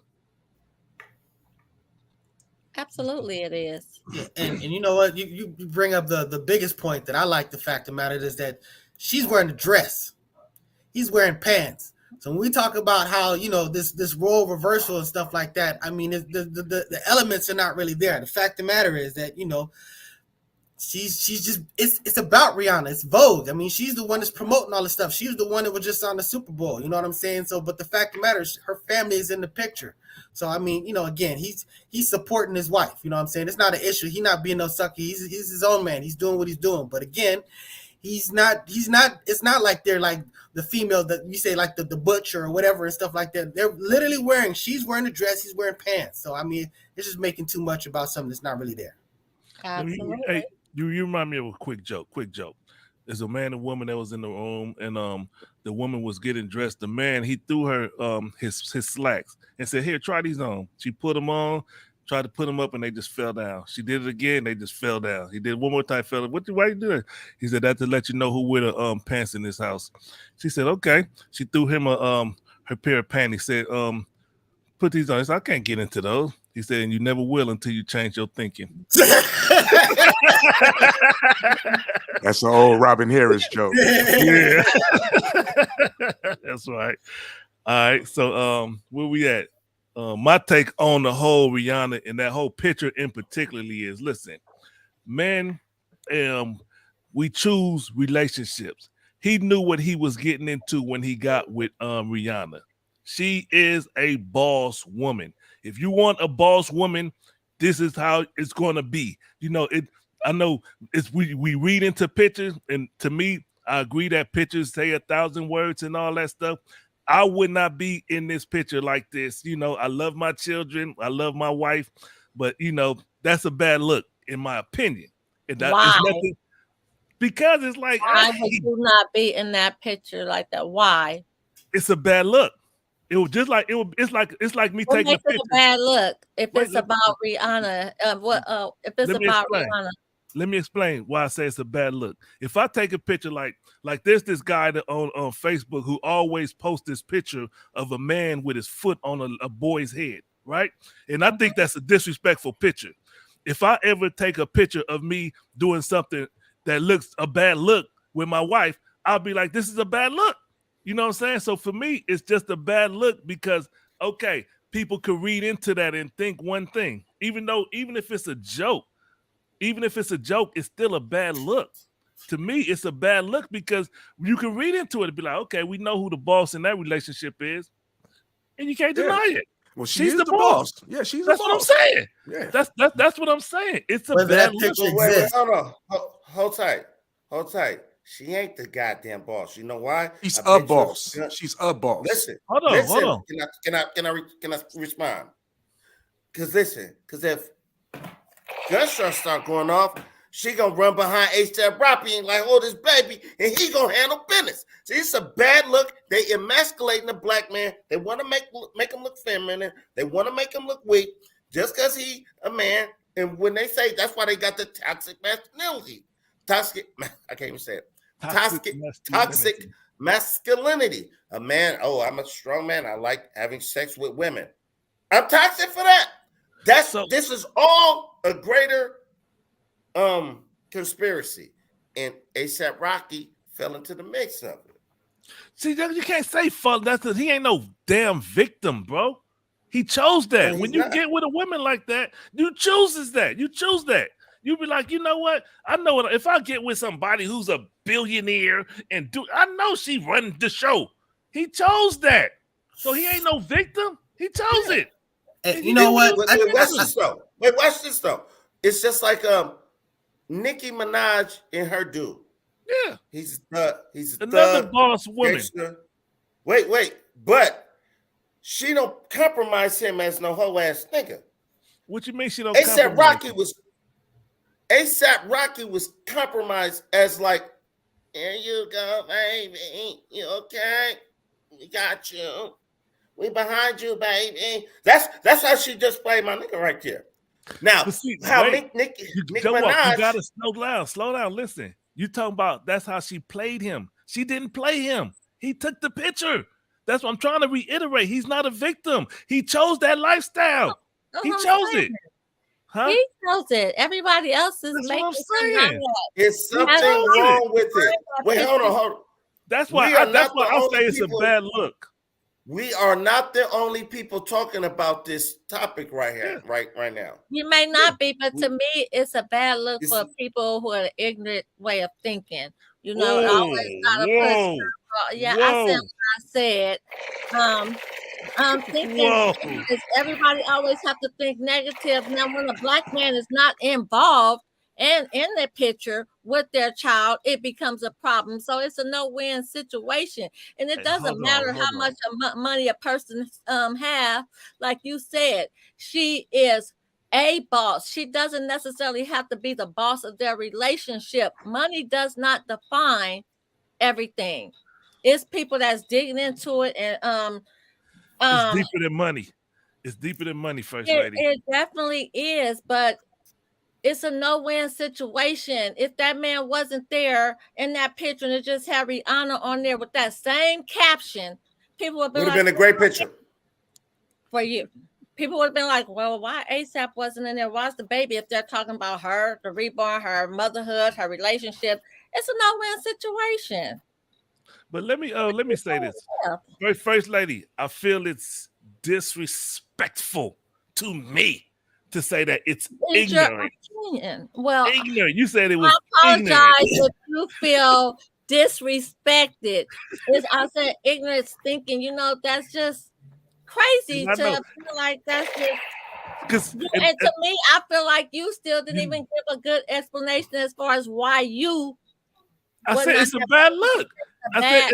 Absolutely, it is. And you know what? You bring up the biggest point that I like. The fact of the matter is that she's wearing a dress. He's wearing pants. So when we talk about how this role reversal and stuff like that, I mean the elements are not really there. The fact of the matter is that she's just it's about Rihanna. It's Vogue. I mean, she's the one that's promoting all this stuff. She's the one that was just on the Super Bowl. You know what I'm saying? So, but the fact of the matter is, her family is in the picture. So, I mean, again, he's supporting his wife. You know what I'm saying? It's not an issue. He's not being no sucker. He's his own man. He's doing what he's doing. But again, he's not. It's not like they're like the female that you say like the butcher or whatever and stuff like that. They're literally wearing. She's wearing a dress. He's wearing pants. So, I mean, it's just making too much about something that's not really there. Absolutely. Hey, you remind me of a quick joke. There's a man and woman that was in the room, and the woman was getting dressed. The man, he threw her his slacks and said, "Here, try these on." She put them on, tried to put them up, and they just fell down. She did it again, they just fell down. He did it one more time, fell down. Why you doing? He said, "That's to let you know who wear the pants in this house." She said, "Okay." She threw him her pair of panties. Said, "Put these on." He said, "I can't get into those." He said, and you never will until you change your thinking. That's an old Robin Harris joke. Yeah. That's right. All right. So where we at? My take on the whole Rihanna and that whole picture in particularly is listen, men, we choose relationships. He knew what he was getting into when he got with Rihanna. She is a boss woman. If you want a boss woman, this is how it's going to be. You know, I know it's we read into pictures, and to me, I agree that pictures say 1,000 words and all that stuff. I would not be in this picture like this. You know, I love my children, I love my wife, but you know, that's a bad look in my opinion. And that Why? is nothing because it's like Why would you not be in that picture like that? Why? it's a bad look. It was just like it's like me What taking a makes it picture. a bad look if Wait, it's about Rihanna? If it's let me about explain. Rihanna? Let me explain why I say it's a bad look. If I take a picture like there's this guy that on Facebook who always posts this picture of a man with his foot on a boy's head, right? And I think that's a disrespectful picture. If I ever take a picture of me doing something that looks a bad look with my wife, I'll be like, this is a bad look. You know what I'm saying? So for me, it's just a bad look because, okay, people could read into that and think one thing, even if it's a joke. Even if it's a joke, it's still a bad look. To me, it's a bad look because you can read into it and be like, okay, we know who the boss in that relationship is, and you can't deny it. Well, She's the boss. Yeah, she's That's the what I'm boss. saying. Yeah. That's what I'm saying. It's a Whether bad that look. picture Wait, exists. hold on. Hold tight. Hold tight. She ain't the goddamn boss. You know why? She's I a bet you if boss. Gun- She's a boss. Listen. Hold on, Listen. hold on. Can I respond? Because if gunshots start going off, she gonna run behind A$AP Rocky and like, oh, this baby, and he gonna handle business. See, it's a bad look. They emasculating the black man. They want to make him look feminine. They want to make him look weak just because he a man. And when they say that's why they got the toxic masculinity, I can't even say it. Toxic masculinity. A man. Oh, I'm a strong man. I like having sex with women. I'm toxic for that. This is all a greater conspiracy, and A$AP Rocky fell into the mix of it. See, you can't say fuck. He ain't no damn victim, bro. He chose that. No, When he's you not. get with a woman like that, you choose that. You choose that. You be like, you know what? I know what. If I get with somebody who's a billionaire I know she run the show. He chose that, so he ain't no victim. He chose it. Hey, And you know what? Wait, watch this though. It's just like Nicki Minaj and her dude. Yeah, He's another thug, boss woman. gangster. Wait, but she don't compromise him as no hoe ass nigga. What you mean she don't? A$AP compromise? Rocky was compromised as like, here you go, baby. You okay? We got you. We behind you, baby. That's how she just played my nigga right there. Now, See, how wait. Nicki You Minaj? gotta slow down. Listen, you talking about that's how she played him. She didn't play him. He took the picture. That's what I'm trying to reiterate. He's not a victim. He chose that lifestyle. That's He what I'm chose saying. it. Huh? He chose it. Everybody else is That's what making I'm him not saying. that. Is something chose wrong with it? Wait, hold on. That's We why are that's not why the I only say it's people- a bad look. We are not the only people talking about this topic right here, right now. You may not be, but to me, it's a bad look It's- for people who are ignorant way of thinking. You know, I always gotta put. Yeah, I said what I said. Thinking is everybody always have to think negative. Now, when a black man is not involved and in the picture with their child, it becomes a problem. So it's a no-win situation, and it doesn't matter how much money a person have. Like you said, she is a boss. She doesn't necessarily have to be the boss of their relationship. Money does not define everything. It's people that's digging into it and it's deeper than money. It's deeper than money, First Lady. It definitely is, but it's a no-win situation. If that man wasn't there in that picture and it just had Rihanna on there with that same caption, people would have been a great picture for you. people would have been like, well, why ASAP wasn't in there? Why's the baby if they're talking about her, the reborn, her motherhood, her relationship? It's a no-win situation. But let me say this. First lady, I feel it's disrespectful to me to say that it's It's your ignorant. opinion. Well, Ignorant. You said it I was ignorant. apologize if you feel disrespected. I said ignorance thinking, that's just crazy I to know feel like that's just. because And to me, I feel like you still didn't even give a good explanation as far as why you. I said it's a bad look. Bad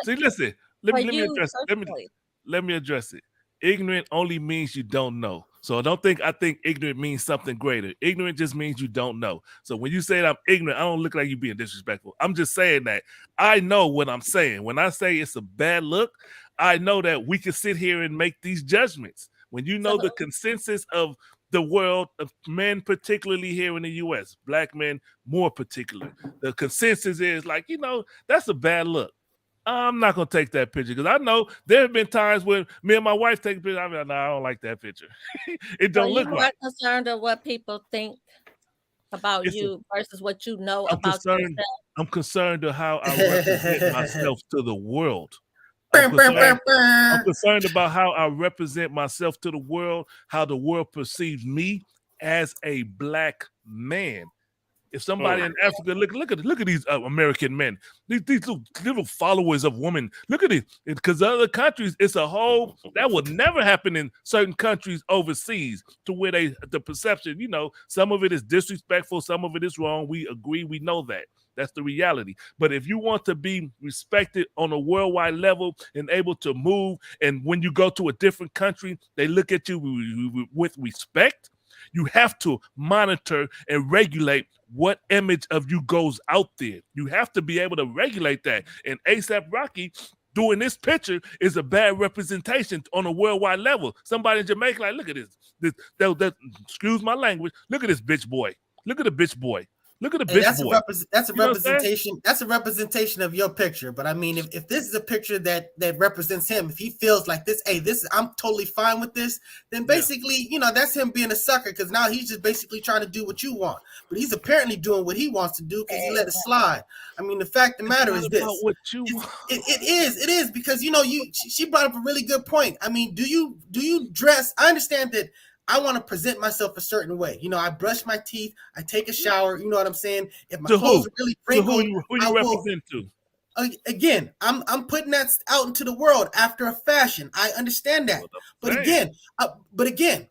See, listen. Let for me you address it. personally. Let me address it. Ignorant only means you don't know. So I think ignorant means something greater. Ignorant just means you don't know. So when you say I'm ignorant, I don't look like you being disrespectful. I'm just saying that I know what I'm saying. When I say it's a bad look, I know that we can sit here and make these judgments. When you know the consensus of the world of men, particularly here in the US, black men more particular, the consensus is like, that's a bad look. I'm not gonna take that picture because I know there have been times when me and my wife take a picture. I'm like, no, I don't like that picture. It So don't you look are right. concerned of what people think about you versus what you know I'm about concerned. yourself. I'm concerned of how I represent myself to the world. I'm Bam, bam, concerned. bam, bam. I'm concerned about how I represent myself to the world, how the world perceives me as a black man. If somebody in Africa look at these American men, these little followers of women. Look at it, because other countries, it's a whole that would never happen in certain countries overseas, to where the perception, some of it is disrespectful, some of it is wrong. We agree, we know that. That's the reality. But if you want to be respected on a worldwide level and able to move, and when you go to a different country, they look at you with respect. You have to monitor and regulate what image of you goes out there. You have to be able to regulate that. And ASAP Rocky doing this picture is a bad representation on a worldwide level. Somebody in Jamaica, like, look at this. Excuse my language. Look at this bitch boy. Look at the bitch boy. Look at the Hey, bitch boy. that's a You know what I'm saying? representation. That's a representation of your picture. But I mean, if this is a picture that represents him, if he feels like this, hey, I'm totally fine with this, then basically, that's him being a sucker, because now he's just basically trying to do what you want. But he's apparently doing what he wants to do because he let it slide. I mean, the fact of the matter is this: what you want. it is because she brought up a really good point. I mean, do you dress? I understand that. I want to present myself a certain way. I brush my teeth, I take a shower. You know what I'm saying? If my clothes are really wrinkled, who you represent to? Again, I'm putting that out into the world after a fashion. I understand that, but again,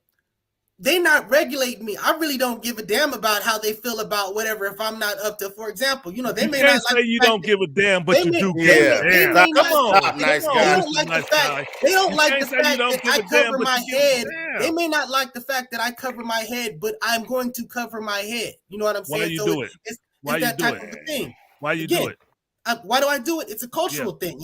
they not regulating me. I really don't give a damn about how they feel about whatever. If I'm not up to, for example, they may not say like you don't give a damn, but you do give a damn. damn. Come on, Stop, nice guy. They don't like the fact. They don't like the fact that I cover my head. They may not like the fact that I cover my head, but I'm going to cover my head. You know what I'm saying? Why you do it? It's Why you that do type it? of a thing. Why you do it? Why do I do it? It's a cultural thing.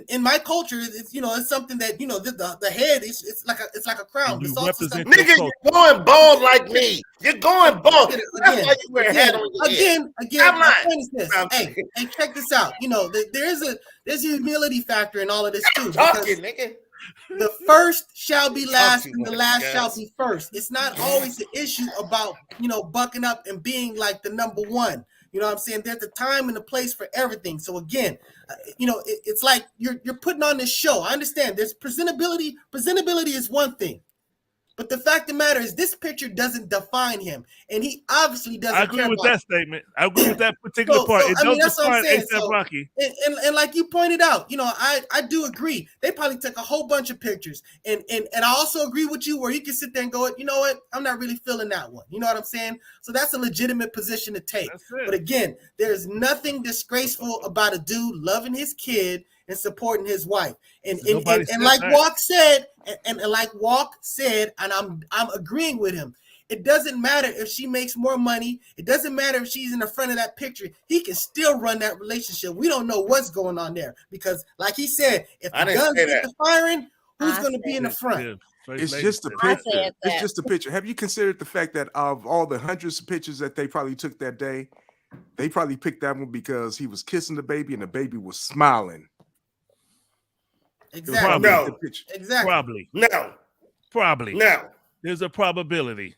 In my culture, it's something that the head is it's like a crown. You It's also represent something. Nigga, you're going bald like me. You're going bald. That's why you wear a hat on your head. Again, my point is this. Hey, check this out. There's a humility factor in all of this too. Talking, nigga. The first shall be last and the last shall be first. It's not always an issue about, bucking up and being like the number one. You know what I'm saying? There's a time and a place for everything. So again, it's like you're putting on this show. I understand there's presentability. Presentability is one thing. But the fact of the matter is, this picture doesn't define him, and he obviously doesn't. I agree with that statement. I agree with that particular part. It don't define ASAP Rocky. And like you pointed out, I do agree. They probably took a whole bunch of pictures, and I also agree with you where you can sit there and go, you know what, I'm not really feeling that one. You know what I'm saying? So that's a legitimate position to take. But again, there's nothing disgraceful about a dude loving his kid and supporting his wife. And like Walk said, and like Walk said, and I'm agreeing with him. It doesn't matter if she makes more money. It doesn't matter if she's in the front of that picture. He can still run that relationship. We don't know what's going on there because, like he said, if the guns get to firing, who's going to be in the front? It's just a picture. It's just a picture. Have you considered the fact that of all the hundreds of pictures that they probably took that day, they probably picked that one because he was kissing the baby and the baby was smiling? Exactly. No. Exactly. Probably. No. Probably. No. There's a probability.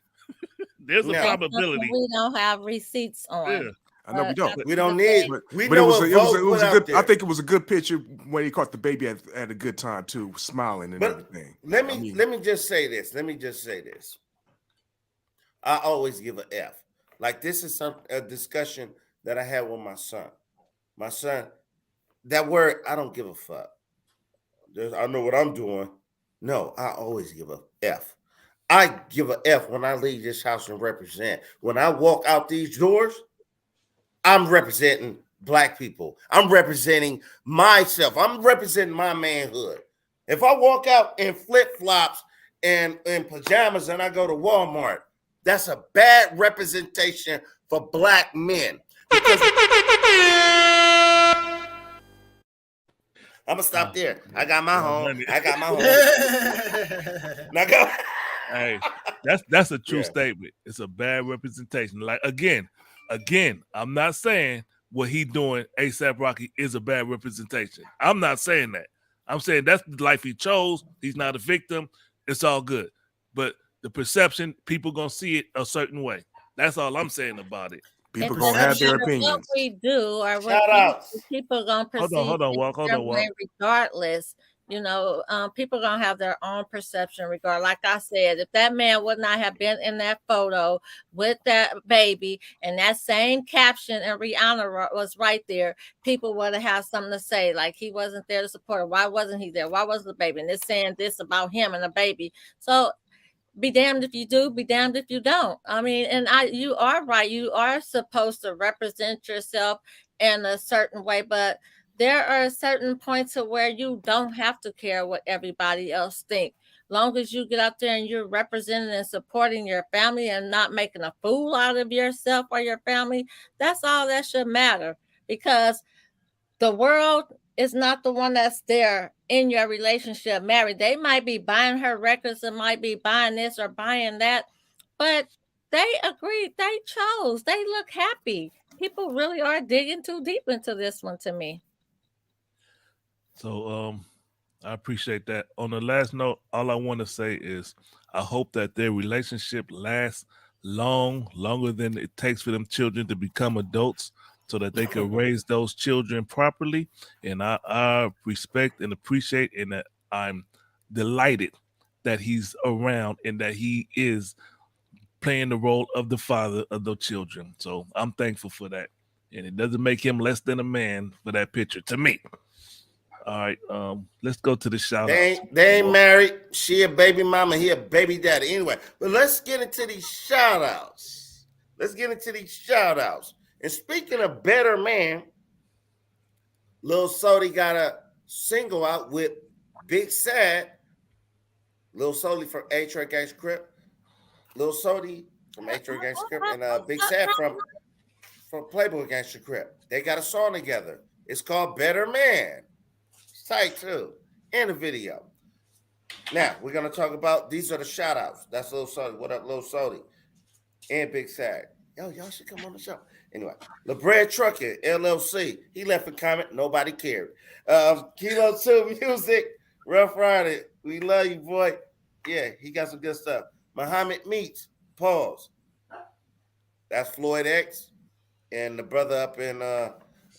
There's a No. probability. We don't have receipts on. Yeah. I know we don't. We don't need. But, We but know it was what a, it was a, Vogue it was put a out good. I there. think it was a good picture when he caught the baby at a good time too, smiling and But everything. let me just say this. I always give an F. Like this is a discussion that I had with my son. My son, that word, I don't give a fuck. I know what I'm doing. No, I always give a F. I give a F when I leave this house and represent. When I walk out these doors, I'm representing black people. I'm representing myself. I'm representing my manhood. If I walk out in flip-flops and in pajamas and I go to Walmart, that's a bad representation for black men. Because I'm gonna stop there. I got my home. I got my home. Now go. Hey, that's a true Yeah. statement. It's a bad representation. Like again, I'm not saying what he doing, ASAP Rocky, is a bad representation. I'm not saying that. I'm saying that's the life he chose. He's not a victim. It's all good. But the perception, people gonna see it a certain way. That's all I'm saying about it. People It gonna have doesn't their matter opinions. what we do or Shout what outs. people gonna perceive. Hold on, Walk. Hold their on, Walk. way regardless. You know, people gonna have their own perception regard. Like I said, if that man would not have been in that photo with that baby and that same caption and Rihanna was right there, people would have had something to say. Like he wasn't there to support her. Why wasn't he there? Why wasn't the baby? And it's saying this about him and the baby. So be damned if you do, be damned if you don't. I mean, and you are right. You are supposed to represent yourself in a certain way, but there are certain points to where you don't have to care what everybody else think. Long as you get out there and you're representing and supporting your family and not making a fool out of yourself or your family, that's all that should matter. Because the world is not the one that's there in your relationship married. They might be buying her records and might be buying this or buying that, but they agreed, they chose, they look happy. People really are digging too deep into this one to me. So I appreciate that. On the last note, all I want to say is I hope that their relationship lasts longer than it takes for them children to become adults so that they can raise those children properly. And I respect and appreciate and that I'm delighted that he's around and that he is playing the role of the father of the children. So I'm thankful for that. And it doesn't make him less than a man for that picture to me. All right, let's go to the shout outs. They ain't married. She a baby mama, he a baby daddy. Anyway, but let's get into these shout outs. And speaking of better man, Lil Sody got a single out with Big Sad. Lil Sody from A-Track Gangsta Crip. Lil Sody from A-Track Gangsta Crip and Big Sad from Playboy Gangsta Crip. They got a song together. It's called Better Man. It's tight too. And a video. Now, we're going to talk about, these are the shout outs. That's Lil Sody. What up, Lil Sody? And Big Sad. Yo, y'all should come on the show. Anyway, LeBread Trucker, LLC. He left a comment. Nobody cared. Kilo 2 Music. Rough Rider. We love you, boy. Yeah, he got some good stuff. Muhammad Meats. Pause. That's Floyd X. And the brother up in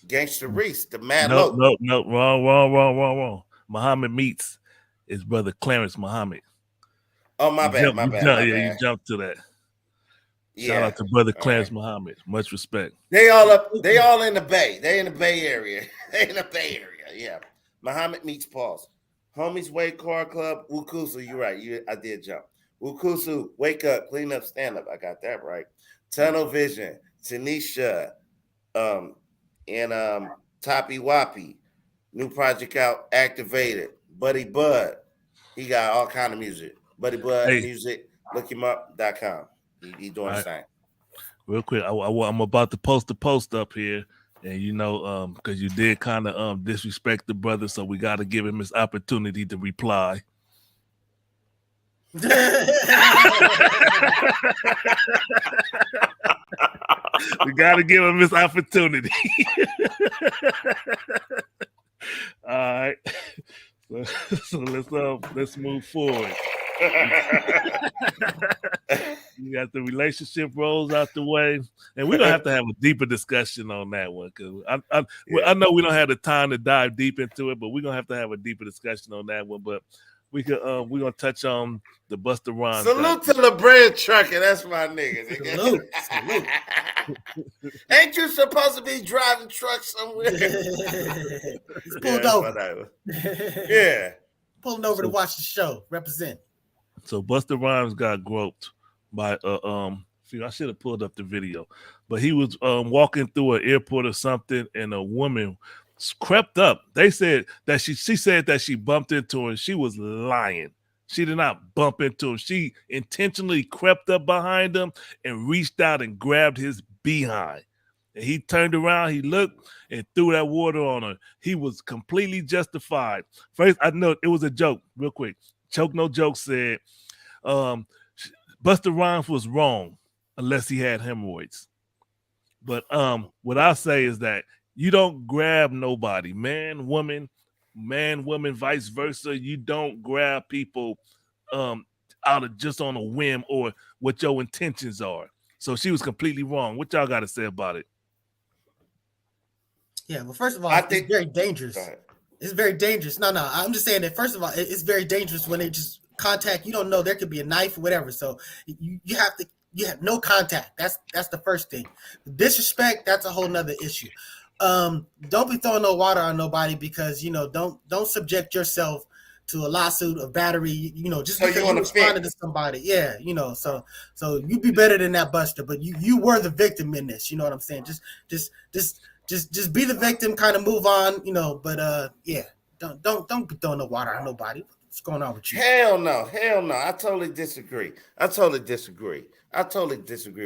Gangsta Reese, the Mad Low. No, wrong. Muhammad Meats is brother Clarence Muhammad. Oh, my bad. You jumped to that. Shout out to brother Clarence Muhammad. Much respect. They all in the Bay. They in the Bay Area. Yeah. Muhammad Meets Pause. Homies Wake Car Club. Wukusu, you're right. I did jump. Wukusu, Wake Up, Clean Up, Stand Up. I got that right. Tunnel Vision, Tanisha, and Toppy Wappy. New project out, Activated. Buddy Bud. He got all kind of music. Buddy Bud Music. Look him up.com. He doing the same. Real quick, I'm about to post the post up here, and you know, because you did kind of disrespect the brother, so we got to give him his opportunity to reply. We got to give him his opportunity. All right, so let's move forward. You got the relationship roles out the way, and we're gonna have to have a deeper discussion on that one because I know we don't have the time to dive deep into it, but we're gonna have a deeper discussion on that one. But we're gonna touch on the Busta Rhymes. Salute to the bread trucker. That's my nigga. Salute. Ain't you supposed to be driving trucks somewhere? He's pulled over. Yeah. Pulling over to watch the show. Represent. So Busta Rhymes got groped by I should have pulled up the video, but he was walking through an airport or something, and a woman crept up. They said that she said that she bumped into her, and she was lying. She did not bump into him. She intentionally crept up behind him and reached out and grabbed his behind. And he turned around, he looked, and threw that water on her. He was completely justified. First, I know it was a joke, real quick. Choke No Joke said, Busta Rhymes was wrong unless he had hemorrhoids. But what I say is that you don't grab nobody, man, woman, vice versa. You don't grab people out of just on a whim or what your intentions are. So she was completely wrong. What y'all got to say about it? Yeah, well, first of all, it's very dangerous. It's very dangerous. No, I'm just saying that first of all, it's very dangerous when they just contact. You don't know, there could be a knife or whatever. So you have no contact. That's the first thing. Disrespect, that's a whole nother issue. Don't be throwing no water on nobody because don't subject yourself to a lawsuit of battery, just because you responded to somebody. Yeah, so you be better than that, Buster. But you were the victim in this. You know what I'm saying? Just be the victim, kind of move on, But yeah, don't be throwing no water on nobody. What's going on with you? Hell no. I totally disagree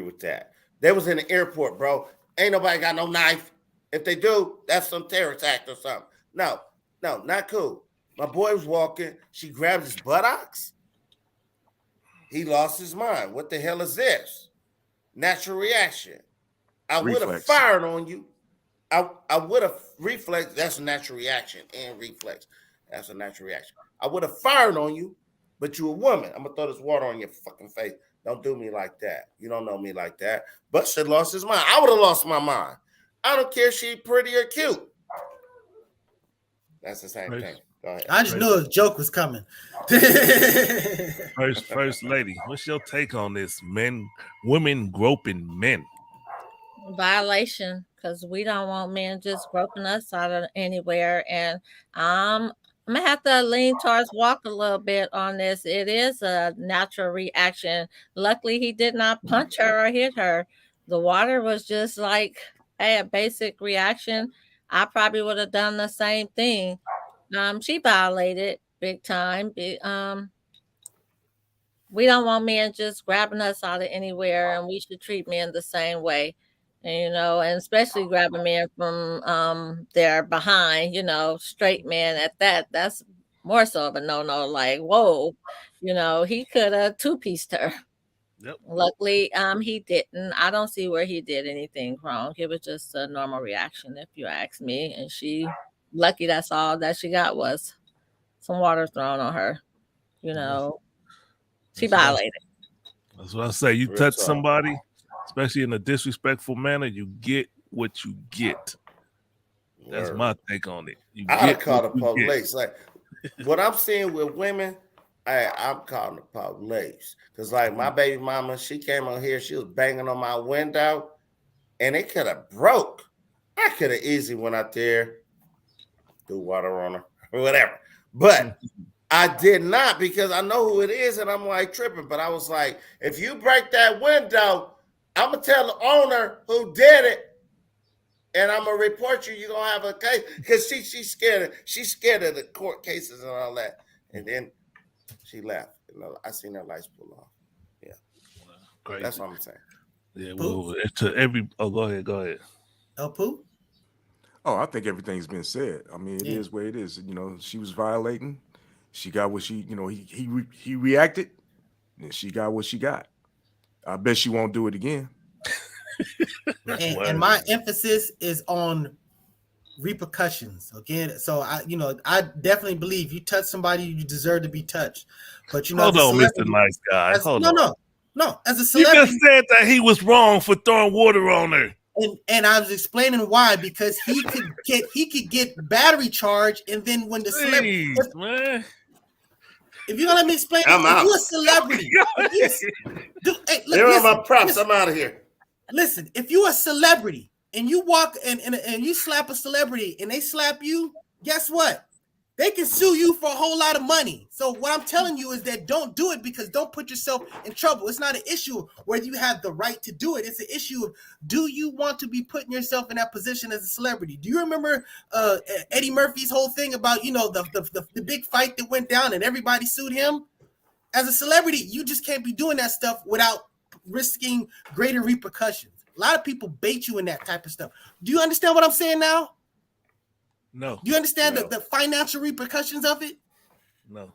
with that. They was in the airport, bro. Ain't nobody got no knife. If they do, that's some terrorist act or something. No, not cool. My boy was walking. She grabbed his buttocks. He lost his mind. What the hell is this? Natural reaction. I would have fired on you. I would have reflex. That's a natural reaction and reflex. That's a natural reaction. I would have fired on you, but you a woman. I'm gonna throw this water on your fucking face. Don't do me like that. You don't know me like that. But she lost his mind. I would have lost my mind. I don't care if she pretty or cute. That's the same thing. Go ahead. I just knew a joke was coming. First lady, what's your take on this? Women groping men. Violation, because we don't want men just groping us out of anywhere. And I'm gonna have to lean towards Walk a little bit on this. It is a natural reaction. Luckily, he did not punch her or hit her. The water was just like a basic reaction. I probably would have done the same thing. She violated big time. We don't want men just grabbing us out of anywhere, and we should treat men the same way. And especially grabbing men from their behind, straight men at that. That's more so of a no-no. Like, whoa, he could have two-pieced her. Yep. Luckily, he didn't. I don't see where he did anything wrong. It was just a normal reaction, if you ask me. And she, lucky that's all that she got was some water thrown on her. She violated. That's what I say. You touch somebody, especially in a disrespectful manner, you get what you get. That's my take on it. I call the police. Like what I'm seeing with women, I'm calling the police. Because like my baby mama, she came on here, she was banging on my window, and it could have broke. I could have easily went out there, threw water on her, or whatever. But I did not, because I know who it is, and I'm like tripping. But I was like, if you break that window, I'm gonna tell the owner who did it, and I'm gonna report you. You're gonna have a case, because she's scared. She's scared of the court cases and all that. And then she left. I seen her lights pull off. Yeah, crazy. That's what I'm saying. Yeah, well, to every. Oh, go ahead. Oh, Pooh. Oh, I think everything's been said. I mean, it is what it is. She was violating. She got what she. He reacted, and she got what she got. I bet she won't do it again. And my emphasis is on repercussions. Again, so I definitely believe you touch somebody, you deserve to be touched. But Hold on, Mr. Nice Guy. Hold on. No. As a You celebrity, just said that he was wrong for throwing water on her. and I was explaining why, because he could get battery charge, and then when the celebrity, Please, man. if you're gonna let me explain, I'm out. if you're a celebrity, Here are my props. I'm out of here. Listen, if you're a celebrity and you walk and you slap a celebrity and they slap you, guess what? They can sue you for a whole lot of money. So what I'm telling you is that don't do it, because don't put yourself in trouble. It's not an issue whether you have the right to do it. It's an issue of, do you want to be putting yourself in that position as a celebrity? Do you remember Eddie Murphy's whole thing about, the big fight that went down and everybody sued him? As a celebrity, you just can't be doing that stuff without risking greater repercussions. A lot of people bait you in that type of stuff. Do you understand what I'm saying now? No. Do you understand No. the financial repercussions of it? No.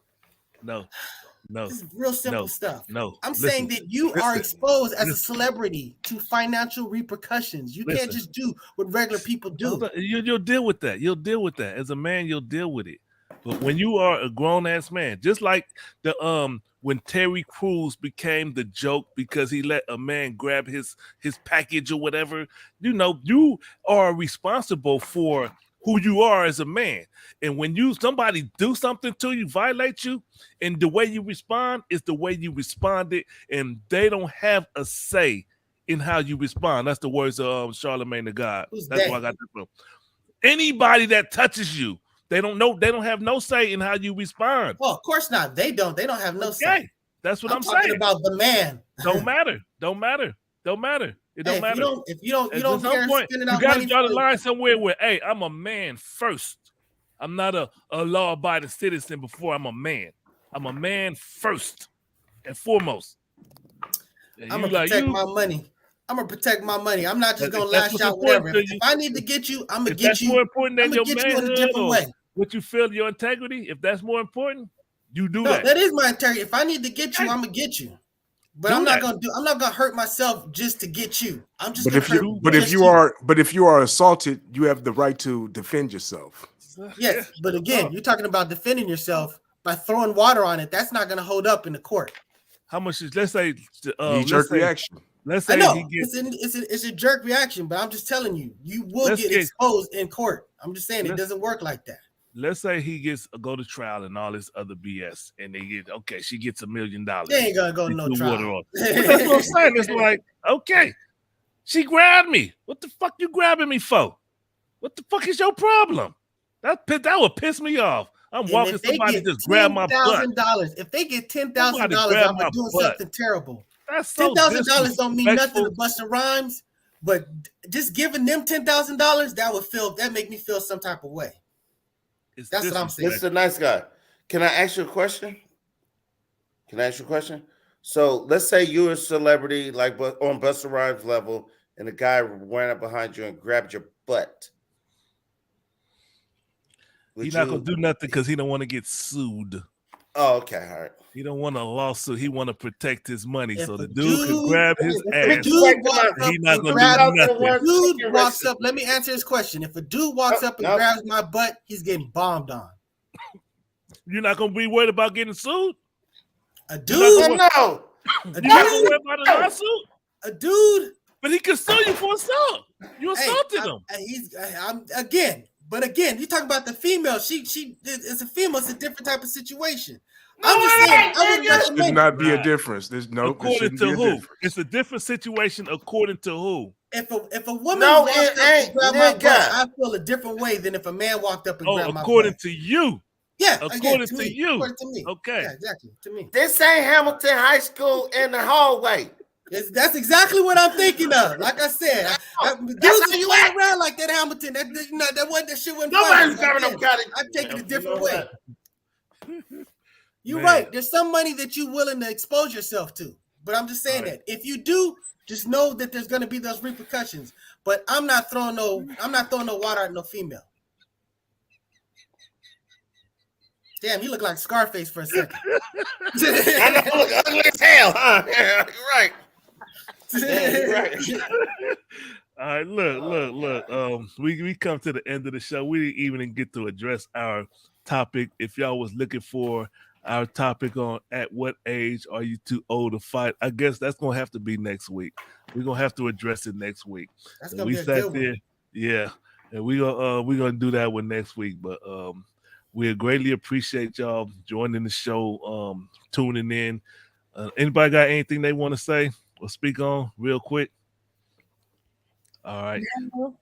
This is real simple stuff. No. I'm saying that you are exposed as a celebrity to financial repercussions. You can't just do what regular people do. You'll deal with that. You'll deal with that. As a man, you'll deal with it. But when you are a grown-ass man, just like when Terry Crews became the joke because he let a man grab his package or whatever, you are responsible for who you are as a man. And when somebody do something to you, violate you, and the way you respond is the way you responded, and they don't have a say in how you respond. That's the words of Charlemagne the God. That's where I got that from. Anybody that touches you, they don't know. They don't have no say in how you respond. Well, of course not. They don't have no say. That's what I'm talking saying. about the man. Don't matter. It don't matter. If you don't care, you got to draw the line somewhere where, hey, I'm a man first. I'm not a law-abiding citizen before I'm a man. I'm a man first and foremost. And I'm gonna protect my money. I'm gonna protect my money. I'm not just gonna lash out whatever. If I need to get you, I'm gonna get you. More important than your manhood, in a different way. What you feel, your integrity. If that's more important, you do that. That is my integrity. If I need to get you, I'm gonna get you. But I'm not gonna hurt myself just to get you. I'm just. But if you are assaulted, you have the right to defend yourself. Yes, but again, you're talking about defending yourself by throwing water on it. That's not going to hold up in the court. How much is? Let's say jerk reaction. Let's say it's a jerk reaction, but I'm just telling you, you will get exposed in court. I'm just saying it doesn't work like that. Let's say he go to trial and all this other BS, and she gets $1 million. They ain't gonna go to no trial. That's what I'm saying. It's like, okay, she grabbed me. What the fuck you grabbing me for? What the fuck is your problem? That would piss me off. I'm walking, somebody just grab my butt. If they get $10,000, I'm doing something terrible. That's so $10,000 don't mean nothing to Busta Rhymes, but just giving them $10,000, that make me feel some type of way. That's what I'm saying. Mr. Nice Guy, can I ask you a question? So let's say you're a celebrity, like on Busta Rhymes level, and a guy ran up behind you and grabbed your butt. He's not gonna do nothing because he don't want to get sued. Oh, okay, all right. He don't want a lawsuit. He want to protect his money, so the dude can grab his ass. He's not gonna do nothing. Dude walks up. Let me answer his question. If a dude walks up and grabs my butt, he's getting bombed on. You're not gonna be worried about getting sued. A dude, You're not gonna worry about a lawsuit. A dude, but he can sue you for assault. You assaulted him. But again, you talk about the female. She is a female. It's a different type of situation. I'm just saying, I would recommend. Should not be a difference. There's no. According to who? It's a different situation. According to who? If a woman walked up and grabbed my butt, I feel a different way than if a man walked up and grabbed my butt. According to you. Yeah, according to you. According to me. Okay. Yeah, exactly. To me. This ain't Hamilton High School in the hallway. That's exactly what I'm thinking of. Like I said, dudes are going around like that Hamilton. That shit wasn't. Nobody's grabbing no cottage. I take it a different way. You're right. There's some money that you're willing to expose yourself to, but I'm just saying that if you do, just know that there's going to be those repercussions. But I'm not throwing no water at no female. Damn, you look like Scarface for a second. I know, look ugly as hell, huh? Yeah, you're right. Yeah, you're right. All right, look, Oh, look. God. We come to the end of the show. We didn't even get to address our topic. If y'all was looking for our topic on at what age are you too old to fight, I guess that's gonna have to be next week. We're gonna have to address it next week. That's And gonna we be a sat good one. there, yeah, and we gonna do that one next week. But we greatly appreciate y'all joining the show, tuning in. Anybody got anything they want to say or speak on real quick? All right. No.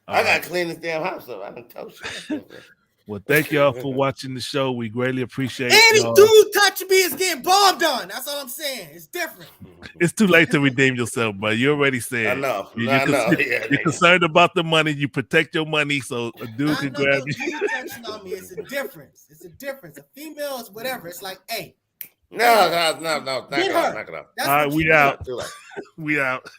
I All gotta right. clean this damn house up. I done told you. Well, thank y'all for watching the show. We greatly appreciate Any y'all. dude touching me is getting bombed on. That's all I'm saying. It's different. It's too late to redeem yourself, but you already I said know. you, I know. Yeah, you're nigga. concerned about the money. You protect your money so a dude Not can no grab you. dude touching on me. It's a difference. It's a difference. A female is whatever. It's like, hey, No. Knock get it off. her. Knock it off. That's All right, what you we do. out. Too late. We out.